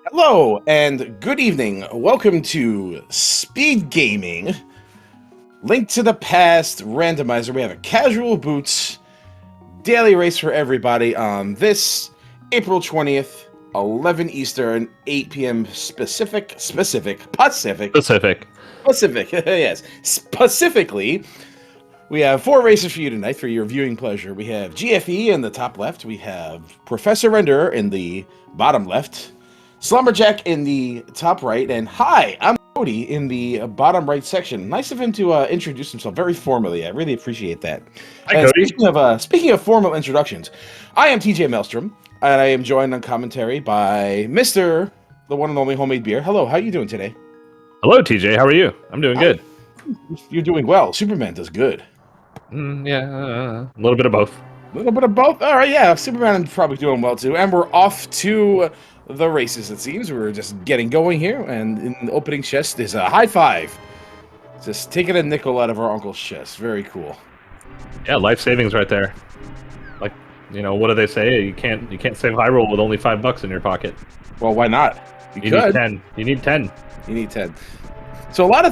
Hello and good evening. Welcome to Speed Gaming. Link to the Past Randomizer. We have a casual boots daily race for everybody on this April 20th, 11 Eastern, 8 p.m. Pacific, yes. Specifically, we have 4 races for you tonight for your viewing pleasure. We have GFE in the top left. We have Professor Renderer in the bottom left. Slumberjack in the top right, and hi, I'm Cody in the bottom right section. Nice of him to introduce himself very formally. I really appreciate that. Hi, And Cody. speaking of formal introductions, I am TJ Maelstrom, and I am joined on commentary by Mr. the one and only Homemade Beer. Hello, how are you doing today? Hello, TJ. How are you? I'm doing good. You're doing well. Superman does good. A little bit of both. A little bit of both. All right, yeah, Superman is probably doing well too. And we're off to the races, it seems. We're just getting going here, and in the opening chest is a high five. Just taking a nickel out of our uncle's chest. Very cool. Yeah, life savings right there. Like, what do they say? You can't save high roll with only $5 in your pocket. Well, why not? You need 10. You need 10. You need 10. So a lot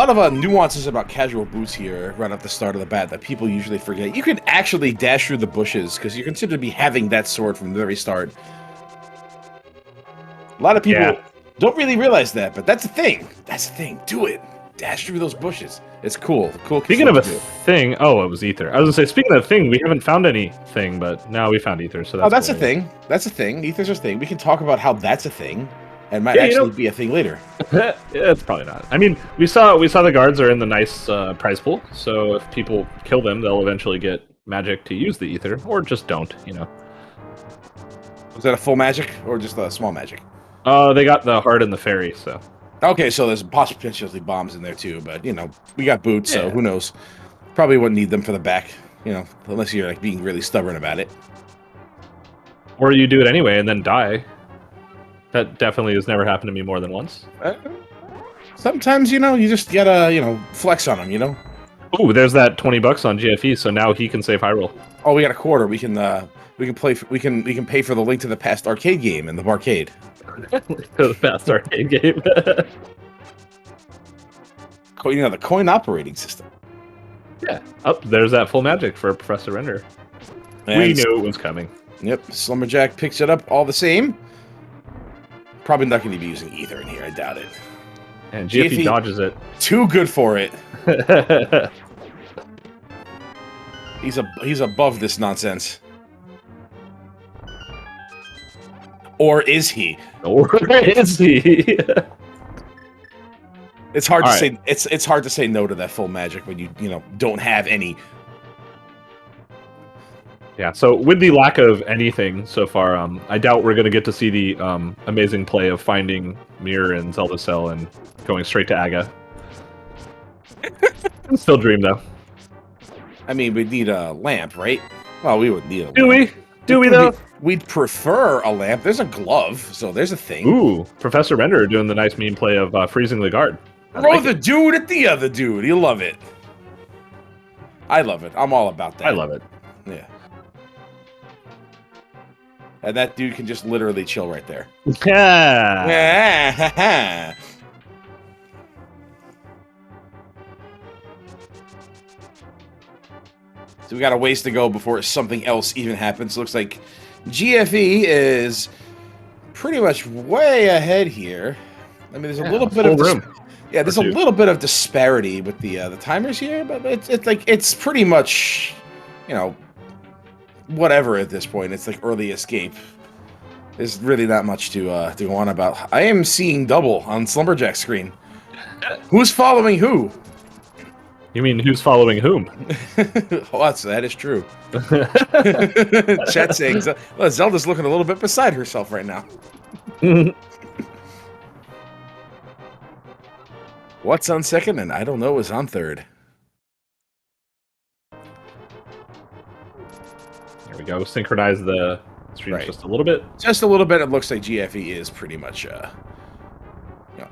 of nuances about casual boots here right at the start of the bat that people usually forget. You can actually dash through the bushes because you're considered to be having that sword from the very start. A lot of people don't really realize that, but that's a thing. That's a thing. Do it. Dash through those bushes. It's cool. Cool. Speaking of a thing, it was ether. I was gonna say, speaking of thing, we haven't found anything, but now we found ether. So that's a thing. That's a thing. Ether's a thing. We can talk about how that's a thing. And might actually be a thing later. It's probably not. I mean, we saw the guards are in the nice prize pool, so if people kill them, they'll eventually get magic to use the ether, or just don't. Was that a full magic or just a small magic? They got the heart and the fairy, so. Okay, so there's potentially bombs in there too, but we got boots, so who knows? Probably wouldn't need them for the back, unless you're like being really stubborn about it. Or you do it anyway and then die. That definitely has never happened to me more than once. Sometimes, you just gotta, flex on them, Ooh, there's that $20 on GFE, so now he can save high roll. Oh, we got a quarter. We can pay for the Link to the Past arcade game in the barcade. To the past arcade game. The coin operating system. Yeah. There's that full magic for Professor Render. And we knew it was coming. Yep. Slumberjack picks it up all the same. Probably not going to be using ether in here. I doubt it. And GFE dodges it. Too good for it. He's above this nonsense. Or is he? It's hard to say. It's hard to say no to that full magic when you don't have any. Yeah, so with the lack of anything so far, I doubt we're going to get to see the amazing play of finding Mirror and Zelda Cell and going straight to Aga. Still dream, though. I mean, we'd need a lamp, right? Well, we would need a lamp. Do we? Do we, though? We'd prefer a lamp. There's a glove, so there's a thing. Ooh, Professor Render doing the nice meme play of freezing the guard. Throw the dude at the other dude. You love it. I love it. I'm all about that. I love it. Yeah. And that dude can just literally chill right there. Yeah. So we got a ways to go before something else even happens. Looks like GFE is pretty much way ahead here. I mean, there's a little bit of room. Yeah, there's a little bit of disparity with the timers here, but it's pretty much, whatever at this point. It's like early escape. There's really not much to go on about. I am seeing double on Slumberjack's screen. Who's following who? You mean who's following whom? That is true. Chat saying Zelda's looking a little bit beside herself right now. What's on second and I don't know is on third. There we go. Synchronize the streams just a little bit. Just a little bit. It looks like GFE is pretty much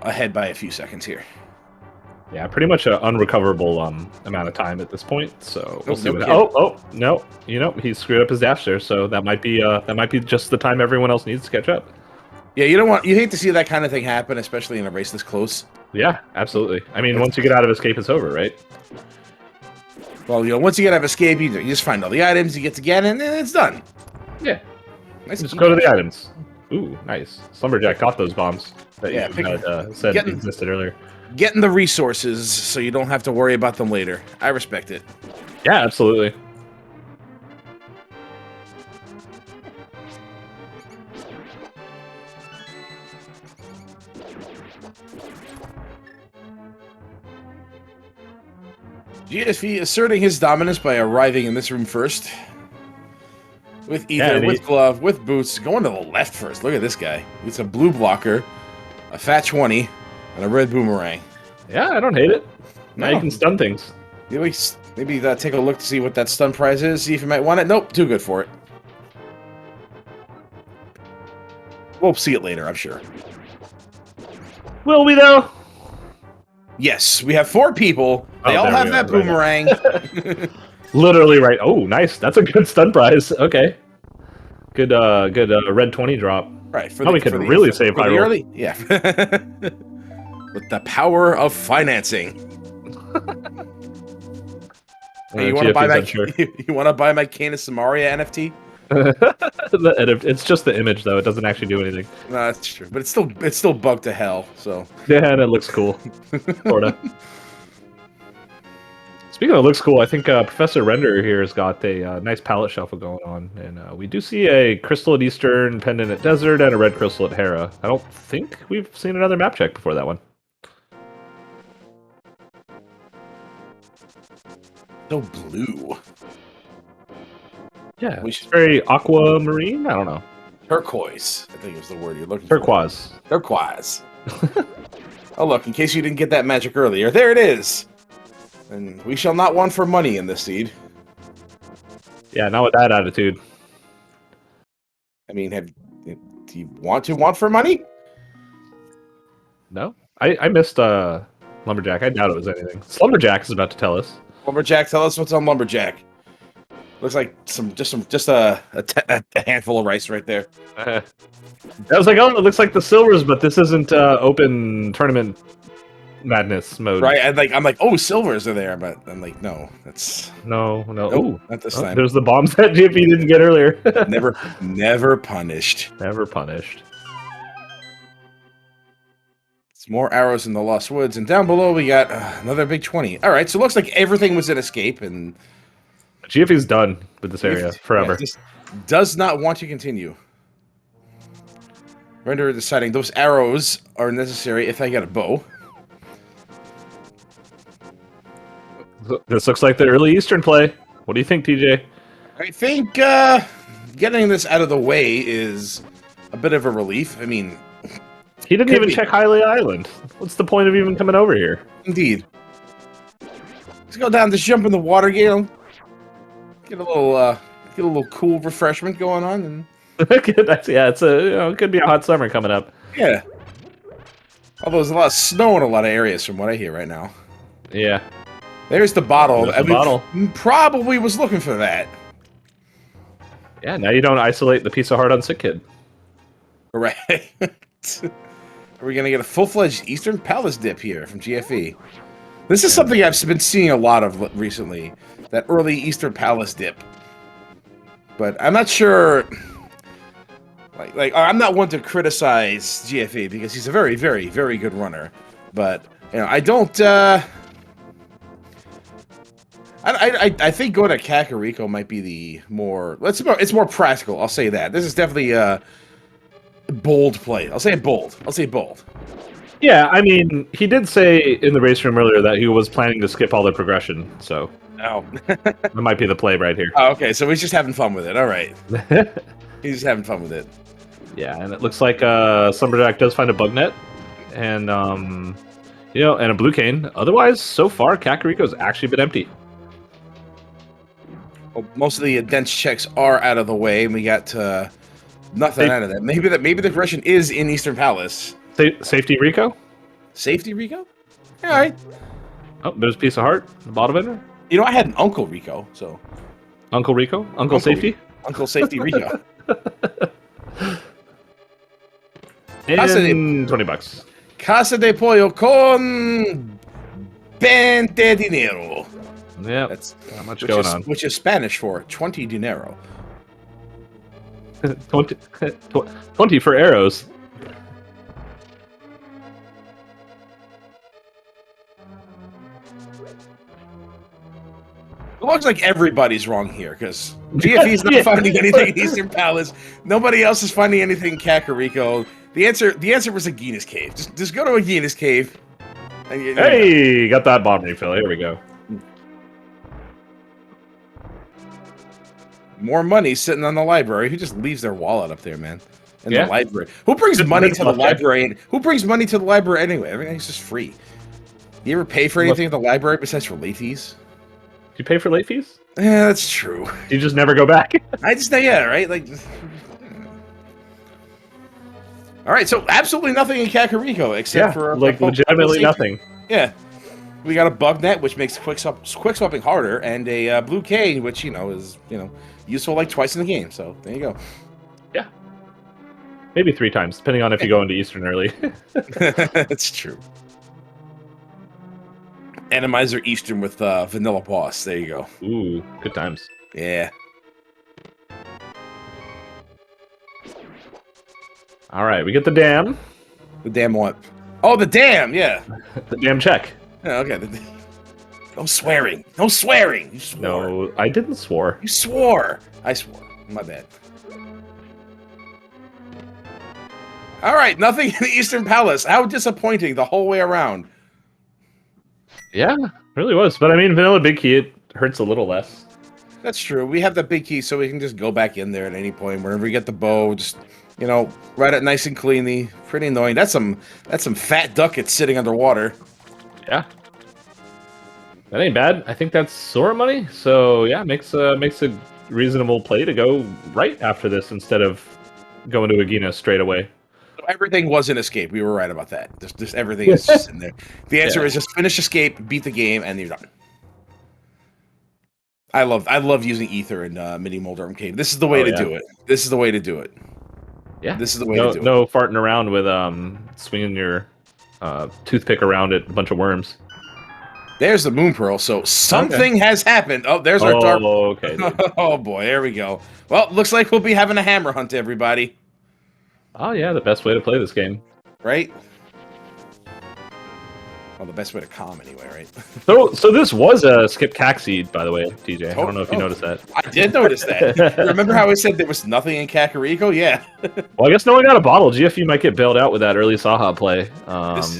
ahead by a few seconds here. Yeah, pretty much an unrecoverable amount of time at this point. So we'll see no what. kidding. Oh no! You know he screwed up his dash there, so that might be just the time everyone else needs to catch up. Yeah, you hate to see that kind of thing happen, especially in a race this close. Yeah, absolutely. I mean, once you get out of escape, it's over, right? Well, once you get out of escape, you just find all the items, you get to Ganon, and it's done. Yeah. Nice. Just go to the items. Ooh, nice. Slumberjack got those bombs that you had said existed earlier. Getting the resources so you don't have to worry about them later. I respect it. Yeah, absolutely. GSV asserting his dominance by arriving in this room first. With ether, with glove, with boots. Going to the left first. Look at this guy. It's a blue blocker, a fat 20, and a red boomerang. Yeah, I don't hate it. Now you can stun things. Maybe take a look to see what that stun prize is. See if you might want it. Nope, too good for it. We'll see it later, I'm sure. Will we, though? Yes, we have 4 people. They all have that boomerang. Literally right. Oh, nice. That's a good stun prize. Okay. Good red 20 drop. Right. We could really save high roll. Early? Yeah. With the power of financing. Hey, you want to buy my Canis Samaria NFT? It's just the image, though. It doesn't actually do anything. No, that's true. But it's still bugged to hell. So yeah, and it looks cool. Sorta. Speaking of looks cool, I think Professor Render here has got a nice palette shuffle going on, and we do see a crystal at Eastern, pendant at Desert, and a red crystal at Hera. I don't think we've seen another map check before that one. So blue. Yeah, which is very aquamarine. I don't know. Turquoise, I think is the word you're looking for. Turquoise. Turquoise. Oh, look, in case you didn't get that magic earlier, there it is. And we shall not want for money in this seed. Yeah, not with that attitude. I mean, do you want for money? No. I missed Lumberjack. I doubt it was anything. Lumberjack is about to tell us. Lumberjack, tell us what's on Lumberjack. Looks like just a handful of rice right there. I was like, oh, it looks like the silvers, but this isn't open tournament madness mode. Right, I'm like, oh, silvers are there, but I'm like, no, that's no. Nope, not this time. There's the bombs that GFE didn't get earlier. never punished. Never punished. It's more arrows in the Lost Woods, and down below we got another big 20. All right, so it looks like everything was in escape, and GFE's done with this area forever. Just does not want to continue. Render deciding those arrows are necessary if I get a bow. This looks like the early Eastern play. What do you think, TJ? I think getting this out of the way is a bit of a relief. I mean, he didn't even check Hylia Island. What's the point of even coming over here? Indeed. Let's go down, just jump in the water, get a little cool refreshment going on, and it's it could be a hot summer coming up. Yeah. Although there's a lot of snow in a lot of areas, from what I hear right now. Yeah. There's the bottle. There's the bottle. Probably was looking for that. Yeah, now you don't isolate the piece of heart on sick kid. Right. Are we going to get a full-fledged Eastern Palace dip here from GFE? This is something I've been seeing a lot of recently. That early Eastern Palace dip. But I'm not sure... Like I'm not one to criticize GFE because he's a very, very, very good runner. But, I don't... I think going to Kakariko might be the more... It's more practical, I'll say that. This is definitely a bold play. I'll say bold. Yeah, I mean, he did say in the race room earlier that he was planning to skip all the progression, so... Oh. That might be the play right here. Oh, okay, so he's just having fun with it. All right. He's just having fun with it. Yeah, and it looks like Slumberjack does find a bug net, and, and a blue cane. Otherwise, so far, Kakariko's actually been empty. Well, most of the dense checks are out of the way, and we got nothing out of that. Maybe the progression is in Eastern Palace. Safety Rico? Safety Rico? All right. Oh, there's a piece of heart. The bottom of it. You know, I had an Uncle Rico, so Uncle Rico? Uncle Safety? Uncle Safety Rico. And $20. Casa de Pollo con 20 dinero. Yeah, That's not much going on. Which is Spanish for 20 dinero. 20 for arrows. It looks like everybody's wrong here, because GFE's not finding anything in Eastern Palace. Nobody else is finding anything in Kakariko. The answer was Agina's Cave. Just go to Agina's Cave. Hey, got that bomb refill. Here we go. More money sitting on the library. Who just leaves their wallet up there, man? In Yeah. the library. Who brings money to the library? Who brings money to the library anyway? Everything's just free. You ever pay for anything at the library besides for late fees? Do you pay for late fees? Yeah, that's true. You just never go back? Yeah, right? Like, all right, so absolutely nothing in Kakariko except for like legitimately nothing. Yeah, we got a bug net which makes quick swapping harder, and a blue K which is useful like twice in the game. So there you go. Yeah, maybe 3 times depending on if you go into Eastern early. That's true. Randomizer Eastern with Vanilla Boss. There you go. Ooh, good times. Yeah. All right, we get the dam. The dam what? Oh, the dam. Yeah. The dam check. Yeah, okay. No swearing. No swearing. You swore. No, I didn't swore. You swore. I swore. My bad. All right, nothing in the Eastern Palace. How disappointing the whole way around. Yeah, it really was. But I mean, Vanilla Big Key, it hurts a little less. That's true. We have the big key, so we can just go back in there at any point. Whenever we get the bow, just write it nice and cleanly. Pretty annoying. That's some fat ducats sitting underwater. Yeah. That ain't bad. I think that's Sora money. So yeah, makes a reasonable play to go right after this instead of going to Agina straight away. Everything was an escape. We were right about that. Just everything is just in there. The answer is just finish escape, beat the game, and you're done. I love using Ether in Mini Moldarm Cave. This is the way to do it. This is the way to do it. Yeah. This is the way to do it. No farting around with swinging your toothpick around at a bunch of worms. There's the Moon Pearl. So something has happened. Oh, there's our dark. Oh, okay. Oh boy, there we go. Well, looks like we'll be having a hammer hunt, everybody. Oh yeah, the best way to play this game. Right? Well, the best way to calm anyway, right? So this was a skip Caxseed, by the way, TJ. I don't know if you noticed that. I did notice that. Remember how I said there was nothing in Kakariko? Yeah. Well, I guess no one got a bottle. GFU might get bailed out with that early Saha play.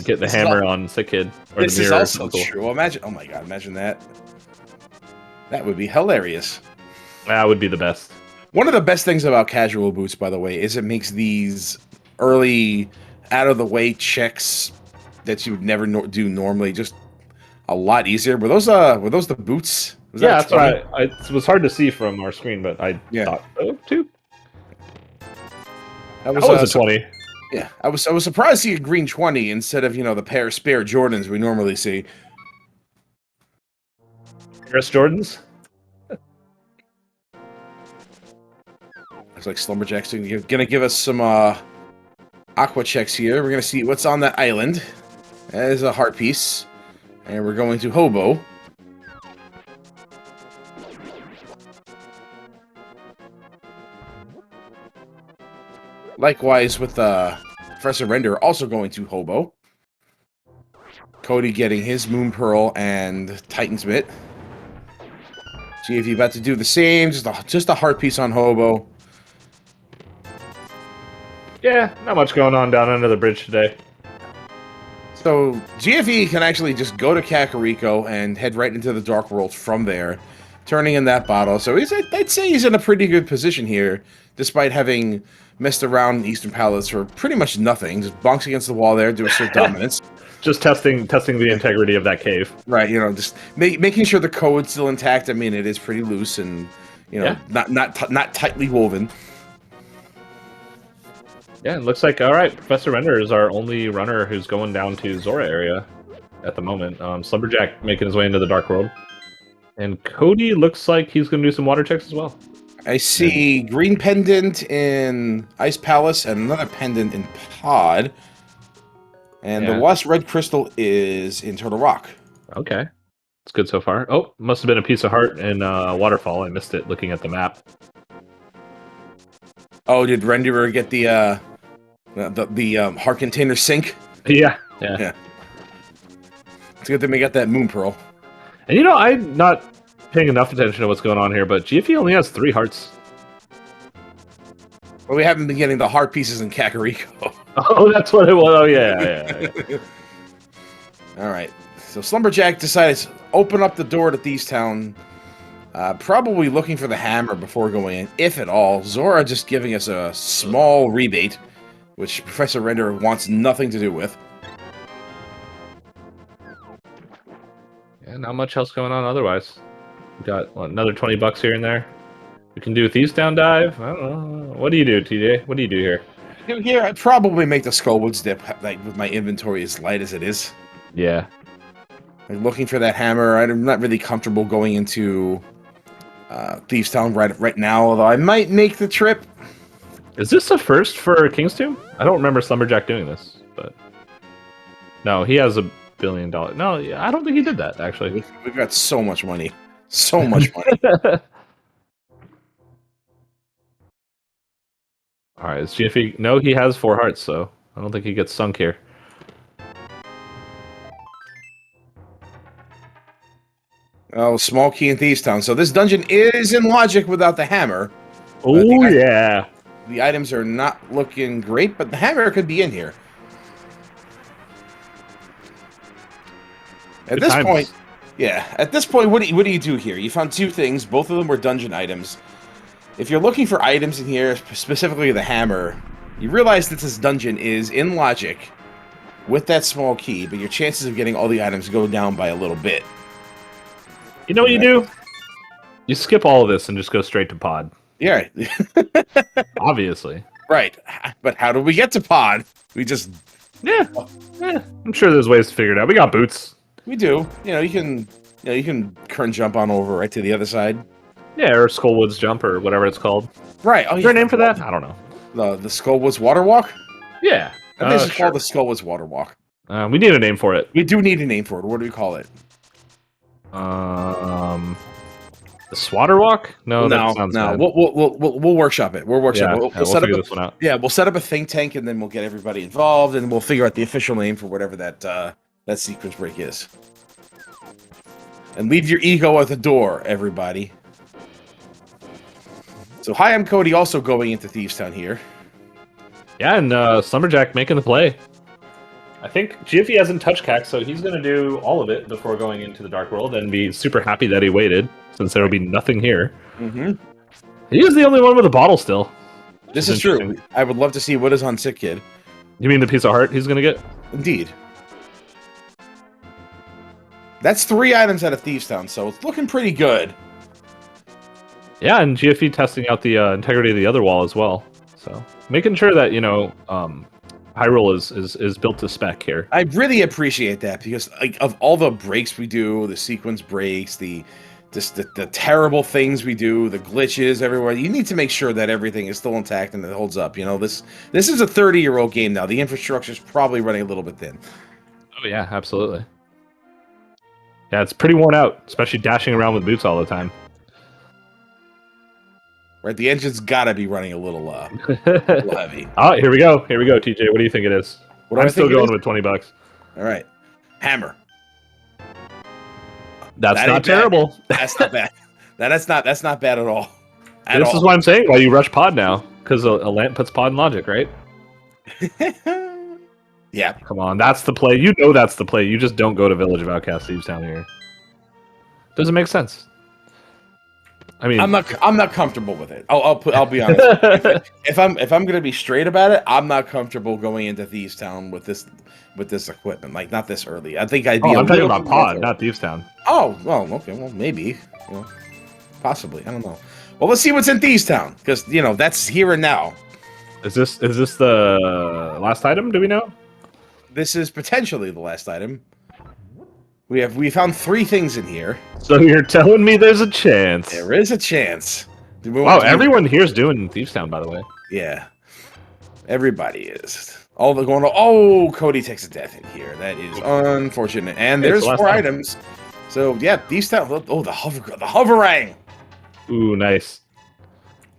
Get the hammer on Sick Kid. Or This the is mirror. also true. Well, imagine. Oh my god, imagine that. That would be hilarious. That would be the best. One of the best things about casual boots, by the way, is it makes these early, out-of-the-way checks that you would never do normally just a lot easier. Were those the boots? Was Yeah, that's right. It was hard to see from our screen, but I thought so too. That was a 20. Yeah, I was surprised to see a green 20 instead of the pair of spare Jordans we normally see. Chris Jordans. Looks like Slumberjack's gonna give us some aqua checks here. We're gonna see what's on that island. That is a heart piece, and we're going to Hobo. Likewise with Professor Render, also going to Hobo. Cody getting his Moon Pearl and Titan's Mitt. GFE about to do the same, just a heart piece on Hobo. Yeah, not much going on down under the bridge today. So GFE can actually just go to Kakariko and head right into the Dark World from there, turning in that bottle. So I'd say he's in a pretty good position here, despite having messed around in Eastern Palace for pretty much nothing. Just bonks against the wall there, do assert dominance. Just testing the integrity of that cave. Right, just making sure the code's still intact. I mean, it is pretty loose and not tightly woven. Yeah, it looks like, all right, Professor Render is our only runner who's going down to Zora area. at the moment. Slumberjack making his way into the Dark World. And Cody looks like he's going to do some water checks as well. I see green pendant in Ice Palace and another pendant in Pod. And the last red crystal is in Turtle Rock. Okay. It's good so far. Oh, must have been a piece of heart in Waterfall. I missed it looking at the map. Oh, did Renderer get the heart container sink? Yeah. It's good that we got that moon pearl. And you know, I'm not paying enough attention to what's going on here, but GFE only has 3 hearts. Well, we haven't been getting the heart pieces in Kakariko. Oh, that's what it was. Oh, yeah. All right. So Slumberjack decided to open up the door to Thieves Town, probably looking for the hammer before going in, if at all. Zora just giving us a small rebate, which Professor Render wants nothing to do with. Yeah, not much else going on otherwise. We got another $20 here and there. We can do a Thieves Town dive. I don't know. What do you do, TJ? What do you do here? Here, I'd probably make the Skullwoods dip, like with my inventory as light as it is. Yeah. Like, looking for that hammer. I'm not really comfortable going into Thieves Town right now, although I might make the trip. Is this a first for King's Tomb? I don't remember Slumberjack doing this, but no, he has $1 billion. No, I don't think he did that actually. We've got so much money, so much money. All right, is GFE? No, he has 4 hearts, so I don't think he gets sunk here. Oh, small key in Thieves Town. So this dungeon is in logic without the hammer. Oh, yeah. The items are not looking great, but the hammer could be in here. At this point, what do you do here? You found 2 things. Both of them were dungeon items. If you're looking for items in here, specifically the hammer, you realize that this dungeon is in logic with that small key, but your chances of getting all the items go down by a little bit. You know what you do? You skip all of this and just go straight to Pod. Yeah. Obviously. Right. But how do we get to Pod? We just... Yeah. I'm sure there's ways to figure it out. We got boots. We do. You can current jump on over right to the other side. Yeah, or Skullwoods jump or whatever it's called. Right. Is there a name for that? I don't know. The Skullwoods Water Walk? Yeah. I think it's called the Skullwoods Water Walk. We need a name for it. We do need a name for it. What do we call it? The Swatter Walk? No, that sounds bad. We'll workshop it. We'll workshop it. We'll set figure this one out. Yeah, we'll set up a think tank, and then we'll get everybody involved, and we'll figure out the official name for whatever that sequence break is. And leave your ego at the door, everybody. So, hi, I'm Cody, also going into Thieves Town here. Yeah, and Slumberjack making the play. I think GFE hasn't touched CAC, so he's going to do all of it before going into the Dark World and be super happy that he waited, since there will be nothing here. Mm-hmm. He is the only one with a bottle still. This is true. I would love to see what is on Sick Kid. You mean the piece of heart he's going to get? Indeed. That's 3 items out of Thieves Town, so it's looking pretty good. Yeah, and GFE testing out the integrity of the other wall as well. So making sure that, Hyrule is built to spec here. I really appreciate that because of all the breaks we do, the sequence breaks, the terrible things we do, the glitches everywhere, you need to make sure that everything is still intact and it holds up. This is a 30-year-old game now. The infrastructure is probably running a little bit thin. Oh yeah, absolutely. Yeah, it's pretty worn out, especially dashing around with boots all the time. Right, the engine's got to be running a little heavy. Oh, here we go, TJ. What do you think it is? I'm still going with $20. All right, hammer. That's not terrible. That's not bad. That's not bad at all. This is what I'm saying. Why you rush Pod now? Because a lamp puts Pod in logic, right? Yeah. Come on, that's the play. You know that's the play. You just don't go to Village of Outcast Thieves Town here. Doesn't make sense. I mean, I'm not comfortable with it. I'll be honest. if I'm gonna be straight about it, I'm not comfortable going into Thieves Town with this equipment. Like, not this early. I think I'd be. I'm talking about Pod, not Thieves Town. Oh well, okay, well maybe, possibly. I don't know. Well, let's see what's in Thieves Town because that's here and now. Is this the last item? Do we know? This is potentially the last item. We found 3 things in here. So you're telling me there's a chance? There is a chance. Wow, everyone here's doing Thieves Town, by the way. Yeah. Everybody is. All the going. Oh, Cody takes a death in here. That is unfortunate. And there's 4 items. So yeah, Thieves Town. Oh, the hoverang. Ooh, nice.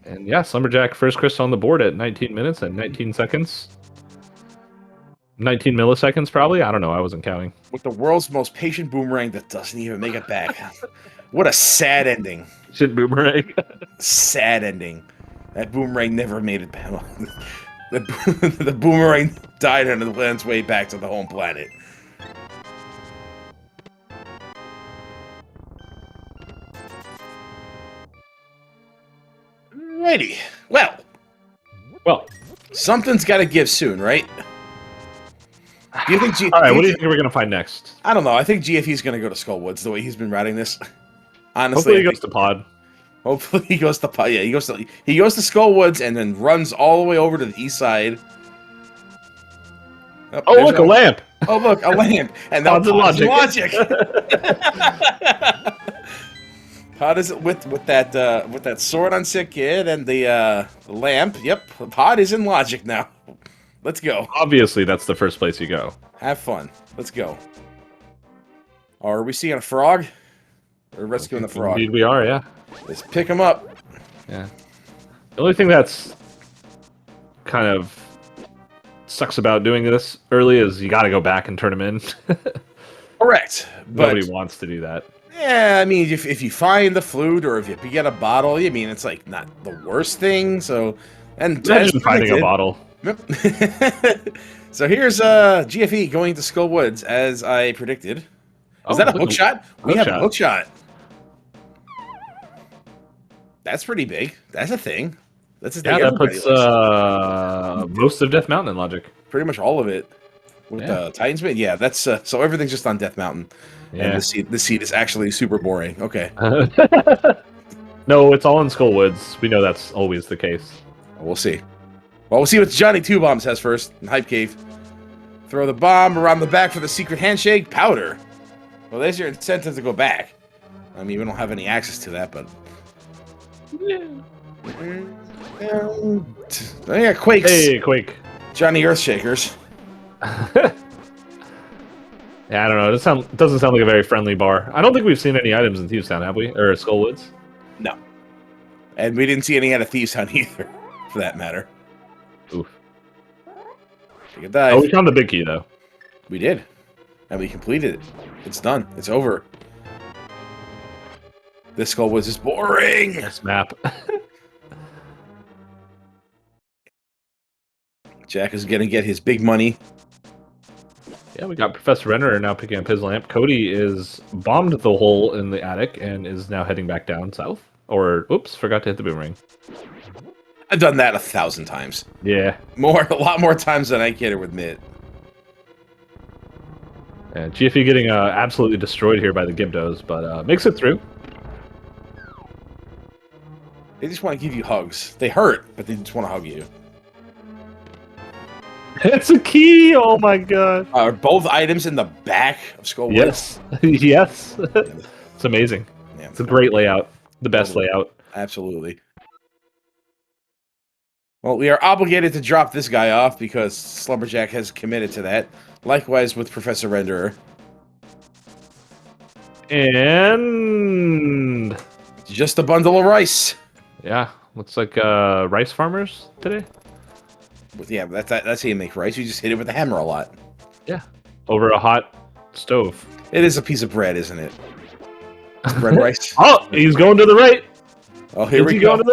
And yeah, Slumberjack first crystal on the board at 19 minutes and 19 seconds. 19 milliseconds, probably. I don't know. I wasn't counting. With the world's most patient boomerang that doesn't even make it back. What a sad ending. Shit, boomerang. Sad ending. That boomerang never made it back. The boomerang died on its way back to the home planet. Alrighty. Well, something's got to give soon, right? Do you think? All right. What do you think we're gonna find next? I don't know. I think GFE's gonna go to Skullwoods the way he's been routing this. Honestly, hopefully he goes to Pod. Hopefully he goes to Pod. Yeah, he goes to Skullwoods and then runs all the way over to the east side. Oh, look, a lamp! Oh, look, a lamp! And Pod's in Logic. Pod is with that sword on Sick Kid and the lamp. Yep, Pod is in Logic now. Let's go. Obviously, that's the first place you go. Have fun. Let's go. Oh, are we seeing a frog? Or rescuing the frog? Indeed, we are. Yeah. Let's pick him up. Yeah. The only thing that's kind of sucks about doing this early is you got to go back and turn them in. Correct. But nobody wants to do that. Yeah, I mean, if you find the flute or if you get a bottle, I mean, it's like not the worst thing. So, and imagine finding a bottle. Yep. So here's GFE going to Skullwoods as I predicted. Is that a hook shot? We have a hook shot. That's pretty big. That's a thing. That's a thing. Yeah, that puts most of Death Mountain in Logic. Pretty much all of it. With Titan's Mid, yeah, that's so everything's just on Death Mountain. Yeah. And this seat is actually super boring. Okay. No, it's all in Skullwoods. We know that's always the case. We'll see. Well, we'll see what Johnny Two Bombs has first in Hype Cave. Throw the bomb around the back for the secret handshake. Powder. Well, there's your incentive to go back. I mean, we don't have any access to that, but... Yeah, Quakes. Hey, Quake. Johnny Earthshakers. Yeah, I don't know. It doesn't sound like a very friendly bar. I don't think we've seen any items in Thieves Town, have we? Or Skullwoods? No. And we didn't see any out of Thieves Town either, for that matter. Oof. Take a dive. Oh, we found the big key, though. We did. And we completed it. It's done. It's over. This Skullwoods is boring! This map. Jack is gonna get his big money. Yeah, we got Professor Renner now picking up his lamp. Cody is bombed the hole in the attic and is now heading back down south. Or, oops, forgot to hit the boomerang. I've done that 1,000 times. Yeah. A lot more times than I care to admit. And GFE getting absolutely destroyed here by the Gibdos, but makes it through. They just want to give you hugs. They hurt, but they just want to hug you. It's a key! Oh my god. Are both items in the back of Skullwoods? Yes. Yes. It's amazing. Yeah. It's a great layout. The best layout. Absolutely. Well, we are obligated to drop this guy off because Slumberjack has committed to that. Likewise with Professor Renderer. And... just a bundle of rice. Yeah. Looks like rice farmers today. Yeah, that's how you make rice. You just hit it with a hammer a lot. Yeah. Over a hot stove. It is a piece of bread, isn't it? Bread rice. Oh, he's going to the right. Oh, here we go. Going to the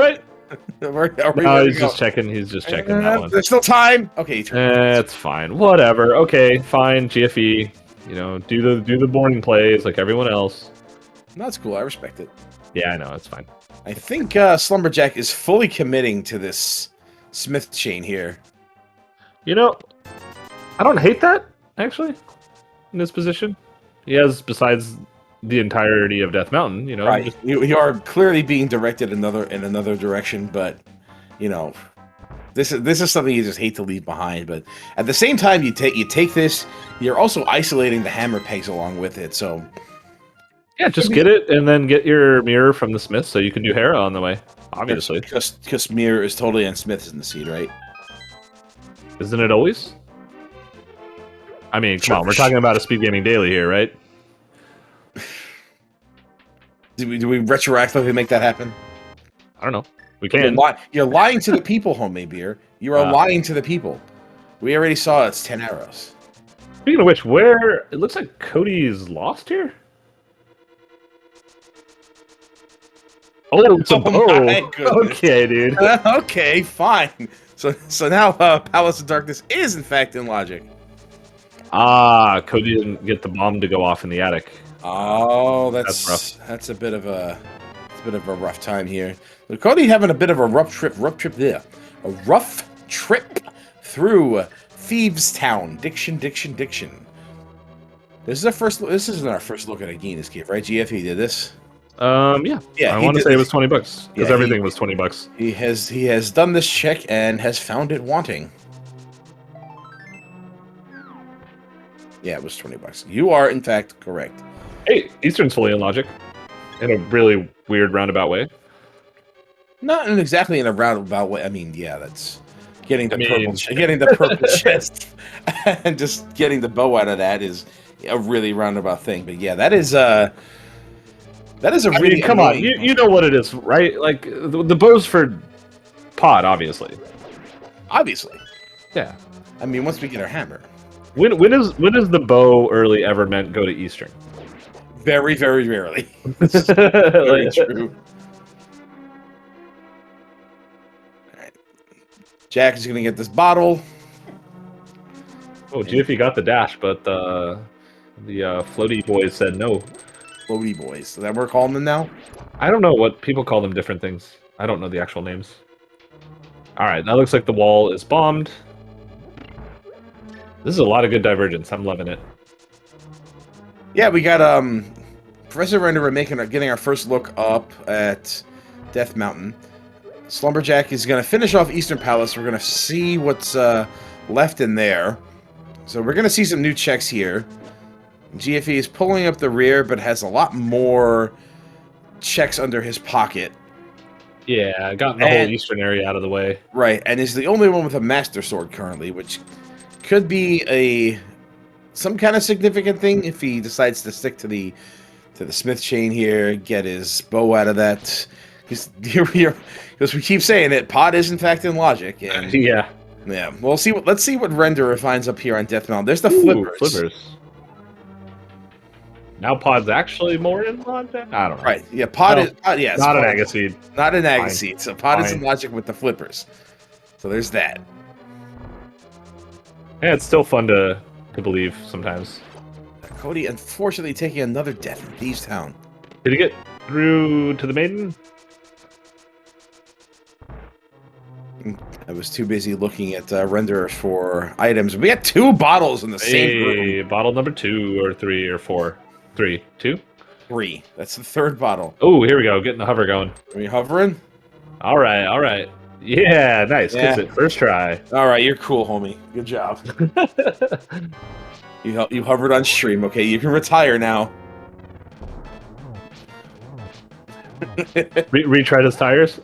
right? No, he's just checking. He's just checking that one. There's still time. Okay. It's fine. Whatever. Okay, fine. GFE. You know, do the boring plays like everyone else. No, that's cool. I respect it. Yeah, I know. It's fine. I think Slumberjack is fully committing to this Smith chain here. You know, I don't hate that, actually, in this position. He has, besides the entirety of Death Mountain, you know. Right. Just... You are clearly being directed in another direction, but, you know, This is something you just hate to leave behind, but at the same time, you take this, you're also isolating the hammer pegs along with it. So Yeah, just get it and then get your mirror from the smith so you can do Hera on the way. Obviously, because mirror is totally on Smith's in the seed, right? isn't it always? I mean, come on, we're talking about a Speed Gaming Daily here, right? Do we retroactively make that happen? I don't know. We can. You're lying to the people, homemade beer. You are lying to the people. We already saw it's 10 arrows. Speaking of which, where it looks like Cody's lost here. Oh, it's a bow. My goodness. Okay, dude. Okay, fine. So now Palace of Darkness is in fact in logic. Ah, Cody didn't get the bomb to go off in the attic. Oh, That's rough. That's a bit of a rough time here. So Cody having a bit of a rough trip there. A rough trip through Thieves Town. Diction. This isn't our first look at a Guinness Cave, right? GFE did this. Yeah. I want to say it was $20 because everything was $20. He has done this check and has found it wanting. Yeah, it was $20. You are in fact correct. Hey, Eastern's fully in logic, in a really weird roundabout way. Not exactly in a roundabout way. I mean, yeah, that's getting the purple chest and just getting the bow out of that is a really roundabout thing. But yeah, that is a really come on, you know what it is, right? Like the bow's for pod, obviously. Obviously, yeah. I mean, once we get our hammer. When is the bow early ever meant go to Eastern? Very, very rarely. Very true. All right. Jack is going to get this bottle. Oh, GFE got the dash, but the floaty boys said no. Floaty boys. Is that what we're calling them now? I don't know what people call them different things. I don't know the actual names. All right, that looks like the wall is bombed. This is a lot of good divergence. I'm loving it. Yeah, we got Professor Renderer getting our first look up at Death Mountain. Slumberjack is going to finish off Eastern Palace. We're going to see what's left in there. So we're going to see some new checks here. GFE is pulling up the rear, but has a lot more checks under his pocket. Yeah, gotten the whole Eastern area out of the way. Right, and is the only one with a Master Sword currently, which could be some kind of significant thing if he decides to stick to the Smith chain here, get his bow out of that. Because we keep saying it, Pod is in fact in logic. And, yeah. We'll see. Let's see what Renderer finds up here on Death Mountain. There's the flippers. Now Pod's actually more in logic? I don't know. Right. Yeah, Pod is... yeah, not an Agaseed. Not an Agaseed. So Pod is in logic with the flippers. So there's that. Yeah, it's still fun to believe sometimes. Cody, unfortunately, taking another death from Thieves Town. Did he get through to the maiden? I was too busy looking at renderers for items. We had 2 bottles in the same room. Bottle number 2 or 3 or 4. 3. 2? 3. That's the 3rd bottle. Oh, here we go. Getting the hover going. Are you hovering? All right. Yeah, nice. Yeah. Gets it. First try. All right, you're cool, homie. Good job. You hovered on stream. Okay, you can retire now. Retread his tires.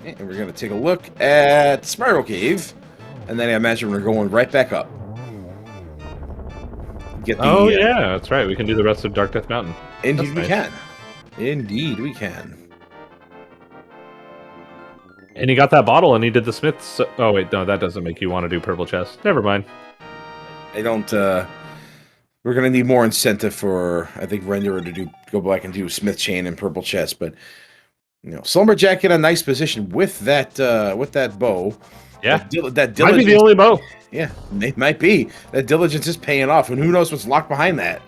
And we're gonna take a look at Spiral Cave, and then I imagine we're going right back up. Yeah, that's right. We can do the rest of Dark Death Mountain. Indeed, we can. Indeed, we can. And he got that bottle, and he did the Smiths. Oh wait, no, that doesn't make you want to do Purple Chest. Never mind. I don't. We're gonna need more incentive for, I think, Renderer to go back and do Smith Chain and Purple Chest, but Slumberjack in a nice position with that bow. Yeah, that diligence might be the only bow. Yeah, it might be. That diligence is paying off, and who knows what's locked behind that?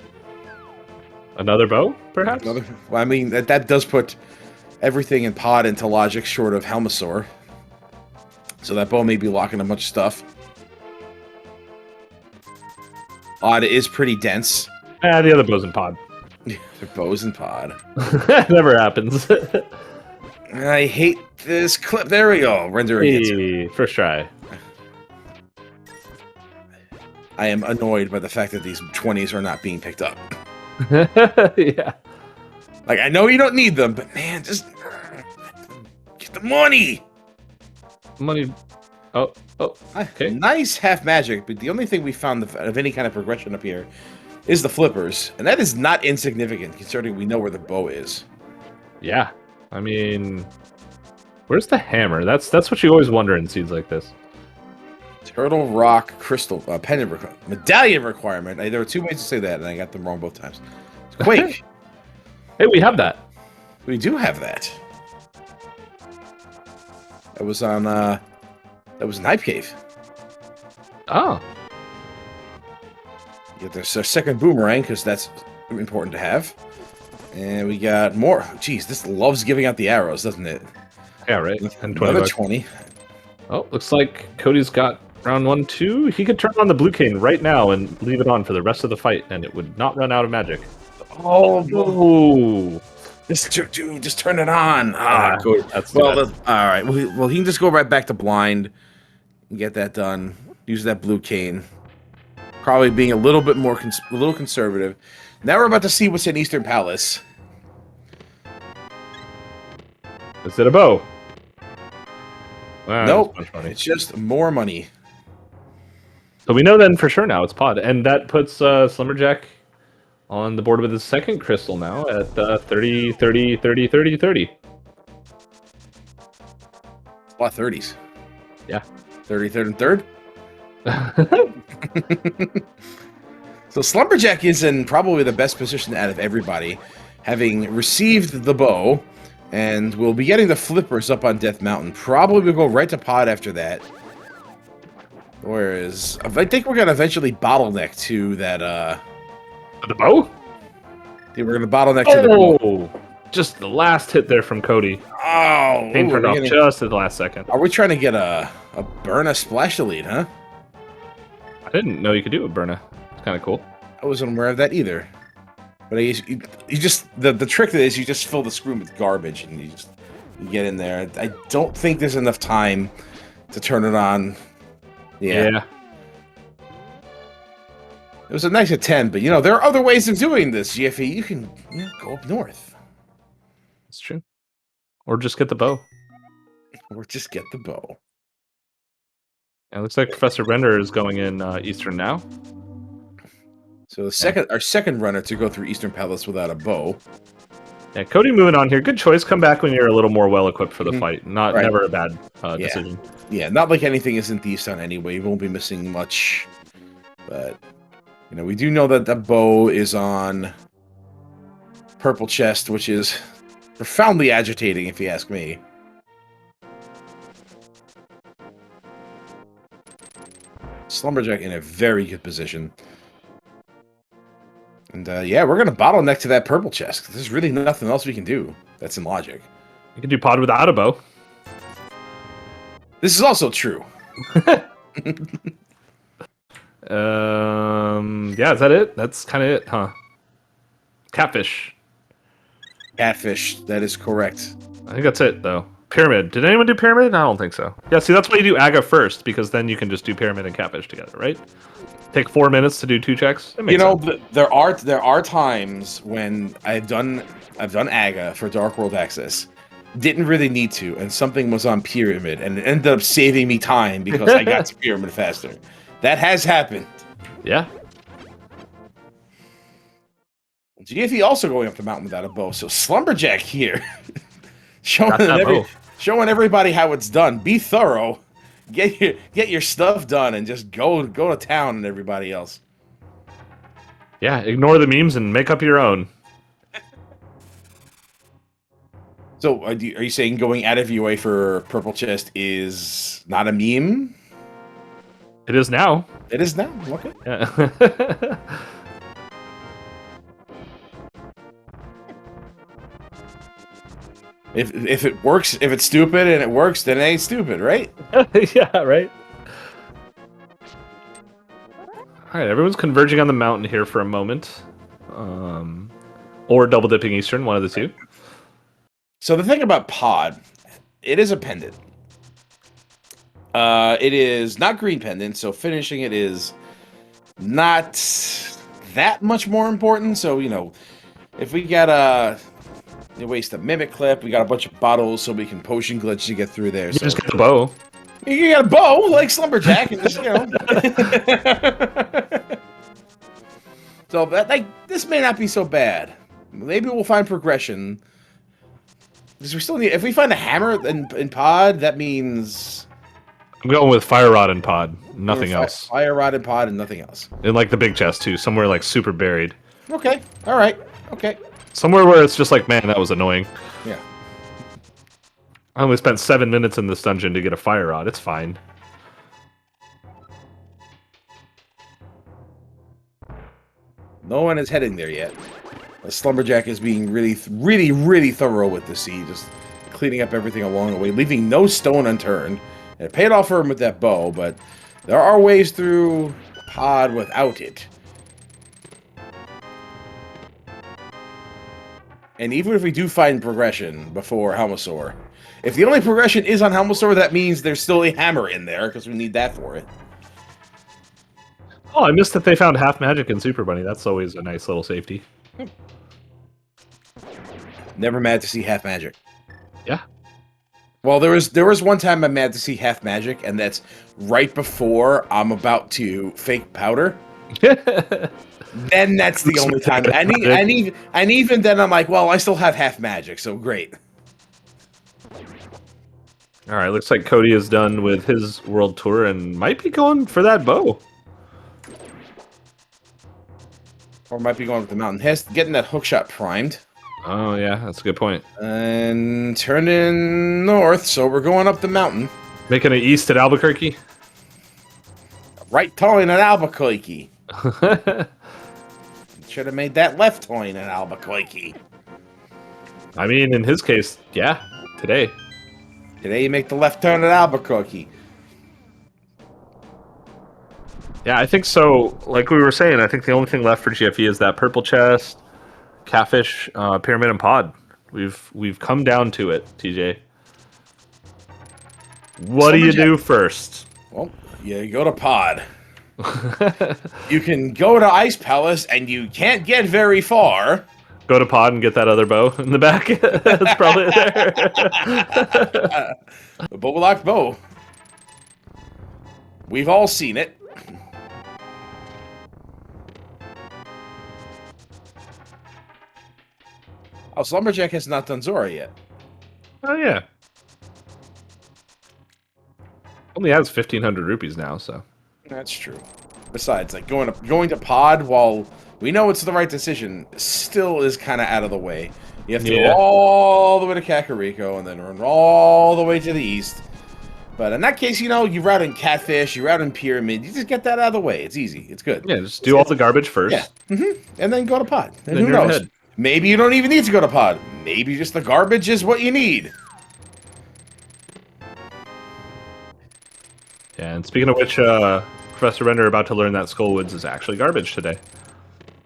Another bow, perhaps. Well, I mean that does put everything in Pod into logic, short of Helmasaur. So that bow may be locking a bunch of stuff. Odd is pretty dense. The other bow's in Pod. They're bows and pod. Never happens. I hate this clip. There we go. Rendering hits. Hey, first try. I am annoyed by the fact that these 20s are not being picked up. Yeah. Like, I know you don't need them, but man, just get the money. Money. Oh, okay. Nice half magic, but the only thing we found of any kind of progression up here is the flippers, and that is not insignificant considering we know where the bow is. Yeah. I mean, where's the hammer? That's what you always wonder in seeds like this. Turtle Rock Crystal Pendant Medallion requirement. There were two ways to say that, and I got them wrong both times. Quake. Hey, we have that. We do have that. That was on. That was in Hype Cave. Oh. There's our second boomerang because that's important to have. And we got more. Jeez, this loves giving out the arrows, doesn't it? Yeah, right. And 20 Another bucks. 20. Oh, looks like Cody's got round 1, 2. He could turn on the blue cane right now and leave it on for the rest of the fight, and it would not run out of magic. Oh, Ooh. just turn it on. Ah, good. That's Well, all right. Well, he can just go right back to blind and get that done. Use that blue cane. Probably being a little bit more, a little conservative. Now we're about to see what's in Eastern Palace. Is it a bow? Nope. It's just more money. So we know then for sure now it's pod, and that puts Slumberjack on the board with his second crystal now at 30, 30, 30, 30, 30. A lot of 30s. Yeah. 30, 3rd, and 3rd. So Slumberjack is in probably the best position out of everybody, having received the bow, and we'll be getting the flippers up on Death Mountain. Probably we'll go right to pod after that. Whereas I think we're gonna eventually bottleneck to that. The bow? We're gonna bottleneck to the bow. Just the last hit there from Cody. Oh, Pain turned off just at the last second. Are we trying to get a Burna splash elite, huh? I didn't know you could do a Burna. It's kind of cool. I wasn't aware of that either. But you just the trick is you just fill the screen with garbage and you get in there. I don't think there's enough time to turn it on. Yeah. It was a nice attempt, but there are other ways of doing this, GFE. You can go up north. It's true. Or just get the bow. Or just get the bow. Yeah, it looks like Professor Render is going in Eastern now. So our second runner to go through Eastern Palace without a bow. Yeah, Cody moving on here. Good choice. Come back when you're a little more well equipped for the fight. Never a bad decision. Yeah, not like anything is in Thieves Town anyway. You won't be missing much. But we do know that the bow is on Purple Chest, which is profoundly agitating, if you ask me. Slumberjack in a very good position. And we're going to bottleneck to that purple chest. There's really nothing else we can do that's in logic. You can do pod without a bow. This is also true. Yeah, is that it? That's kind of it, huh? Catfish. Catfish, that is correct. I think that's it, though. Pyramid. Did anyone do pyramid? I don't think so. Yeah, see, that's why you do Aga first, because then you can just do pyramid and catfish together, right? Take 4 minutes to do 2 checks. There are times when I've done Aga for Dark World Access, didn't really need to, and something was on pyramid, and it ended up saving me time because I got to pyramid faster. That has happened. Yeah. GFE also going up the mountain without a bow, so Slumberjack here, showing everybody how it's done. Be thorough. Get your stuff done and just go to town and everybody else. Yeah, ignore the memes and make up your own. So, are you saying going out of your way for Purple Chest is not a meme? It is now. It is now. Okay. Yeah. If it works, if it's stupid and it works, then it ain't stupid, right? Yeah, right. All right, everyone's converging on the mountain here for a moment. Or double dipping Eastern, one of the two. So the thing about Pod, it is a pendant. It is not green pendant, so finishing it is not that much more important. So, if we got waste a mimic clip, we got a bunch of bottles, so we can potion glitch to get through there. You So just get the bow. you got a bow like Slumberjack, and just So this may not be so bad. Maybe we'll find progression. Because we still need. If we find a hammer in Pod, that means I'm going with Fire Rod and Pod. Nothing else. Fire Rod and Pod and nothing else. In like the big chest too, somewhere like super buried. Okay. All right. Okay. Somewhere where it's just like, man, that was annoying. Yeah. I only spent 7 minutes in this dungeon to get a Fire Rod. It's fine. No one is heading there yet. The Slumberjack is being really, really, really thorough with the sea, just cleaning up everything along the way, leaving no stone unturned. And it paid off for him with that bow, but there are ways through Pod without it. And even if we do find progression before Helmasaur, if the only progression is on Helmasaur, that means there's still a hammer in there, because we need that for it. Oh, I missed that they found half magic in Super Bunny. That's always a nice little safety. Never mad to see half magic. Yeah. Well, there was one time I'm mad to see half magic, and that's right before I'm about to fake powder. Then that's the only time. And even then I'm like, well, I still have half magic, so great. All right, looks like Cody is done with his world tour and might be going for that bow. Or might be going with the mountain. Getting that hookshot primed. Oh, yeah, that's a good point. And turning north, so we're going up the mountain. Making it east at Albuquerque? Right turn at Albuquerque. Should have made that left turn at Albuquerque. I mean, in his case, yeah, today. Today you make the left turn at Albuquerque. Yeah, I think so. Like we were saying, I think the only thing left for GFE is that purple chest, catfish, pyramid, and pod. We've come down to it, TJ. What do you do first? Well, you go to pod. You can go to Ice Palace, and you can't get very far. Go to pod and get that other bow in the back. That's probably there. The Bobolak bow. We've all seen it. Oh, Slumberjack has not done Zora yet. Oh, yeah. Only has 1,500 rupees now, so. That's true. Besides, like going to pod while we know it's the right decision still is kind of out of the way. You have to go all the way to Kakariko and then run all the way to the east. But in that case, you route in Catfish, you route in Pyramid. You just get that out of the way. It's easy. It's good. Yeah, just do all the garbage first. Yeah. And then go to pod. And then who knows? Ahead. Maybe you don't even need to go to pod. Maybe just the garbage is what you need. Yeah, and speaking of which, Professor Render about to learn that Skullwoods is actually garbage today.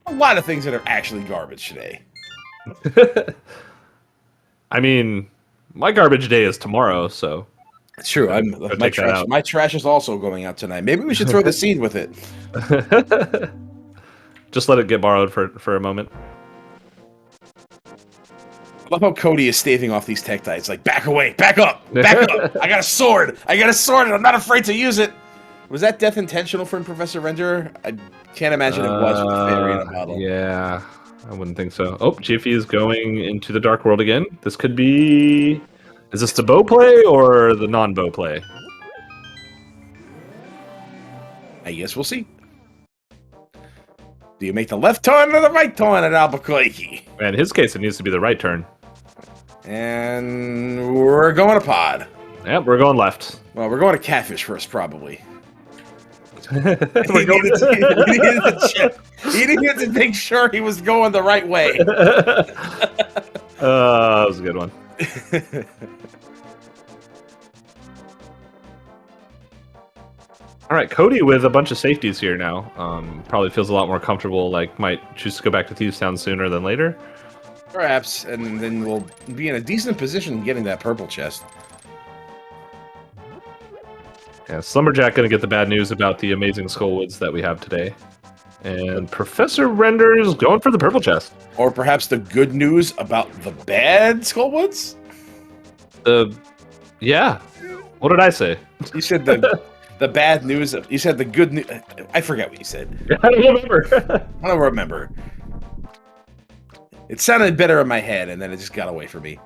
A lot of things that are actually garbage today. I mean, my garbage day is tomorrow, so. It's true. My trash is also going out tonight. Maybe we should throw the seed with it. Just let it get borrowed for a moment. I love how Cody is staving off these Tektites. Like, back away, back up, back up. I got a sword, and I'm not afraid to use it. Was that death intentional from Professor Render? I can't imagine it was with the fairy in a bottle. Yeah, I wouldn't think so. Oh, Jiffy is going into the Dark World again. This could be... Is this the bow play or the non-bow play? I guess we'll see. Do you make the left turn or the right turn at Albuquerque? In his case, it needs to be the right turn. And we're going to pod. Yep, we're going left. Well, we're going to Catfish first, probably. He needed to make sure he was going the right way. That was a good one. All right, Cody with a bunch of safeties here now. Probably feels a lot more comfortable, like might choose to go back to Thieves Town sooner than later. Perhaps, and then we'll be in a decent position getting that purple chest. Yeah, Slumberjack gonna get the bad news about the amazing Skullwoods that we have today. And Professor Render's going for the purple chest. Or perhaps the good news about the bad Skullwoods? Yeah. What did I say? You said the bad news. You said the good news. I forget what you said. I don't remember. I don't remember. It sounded better in my head, and then it just got away from me.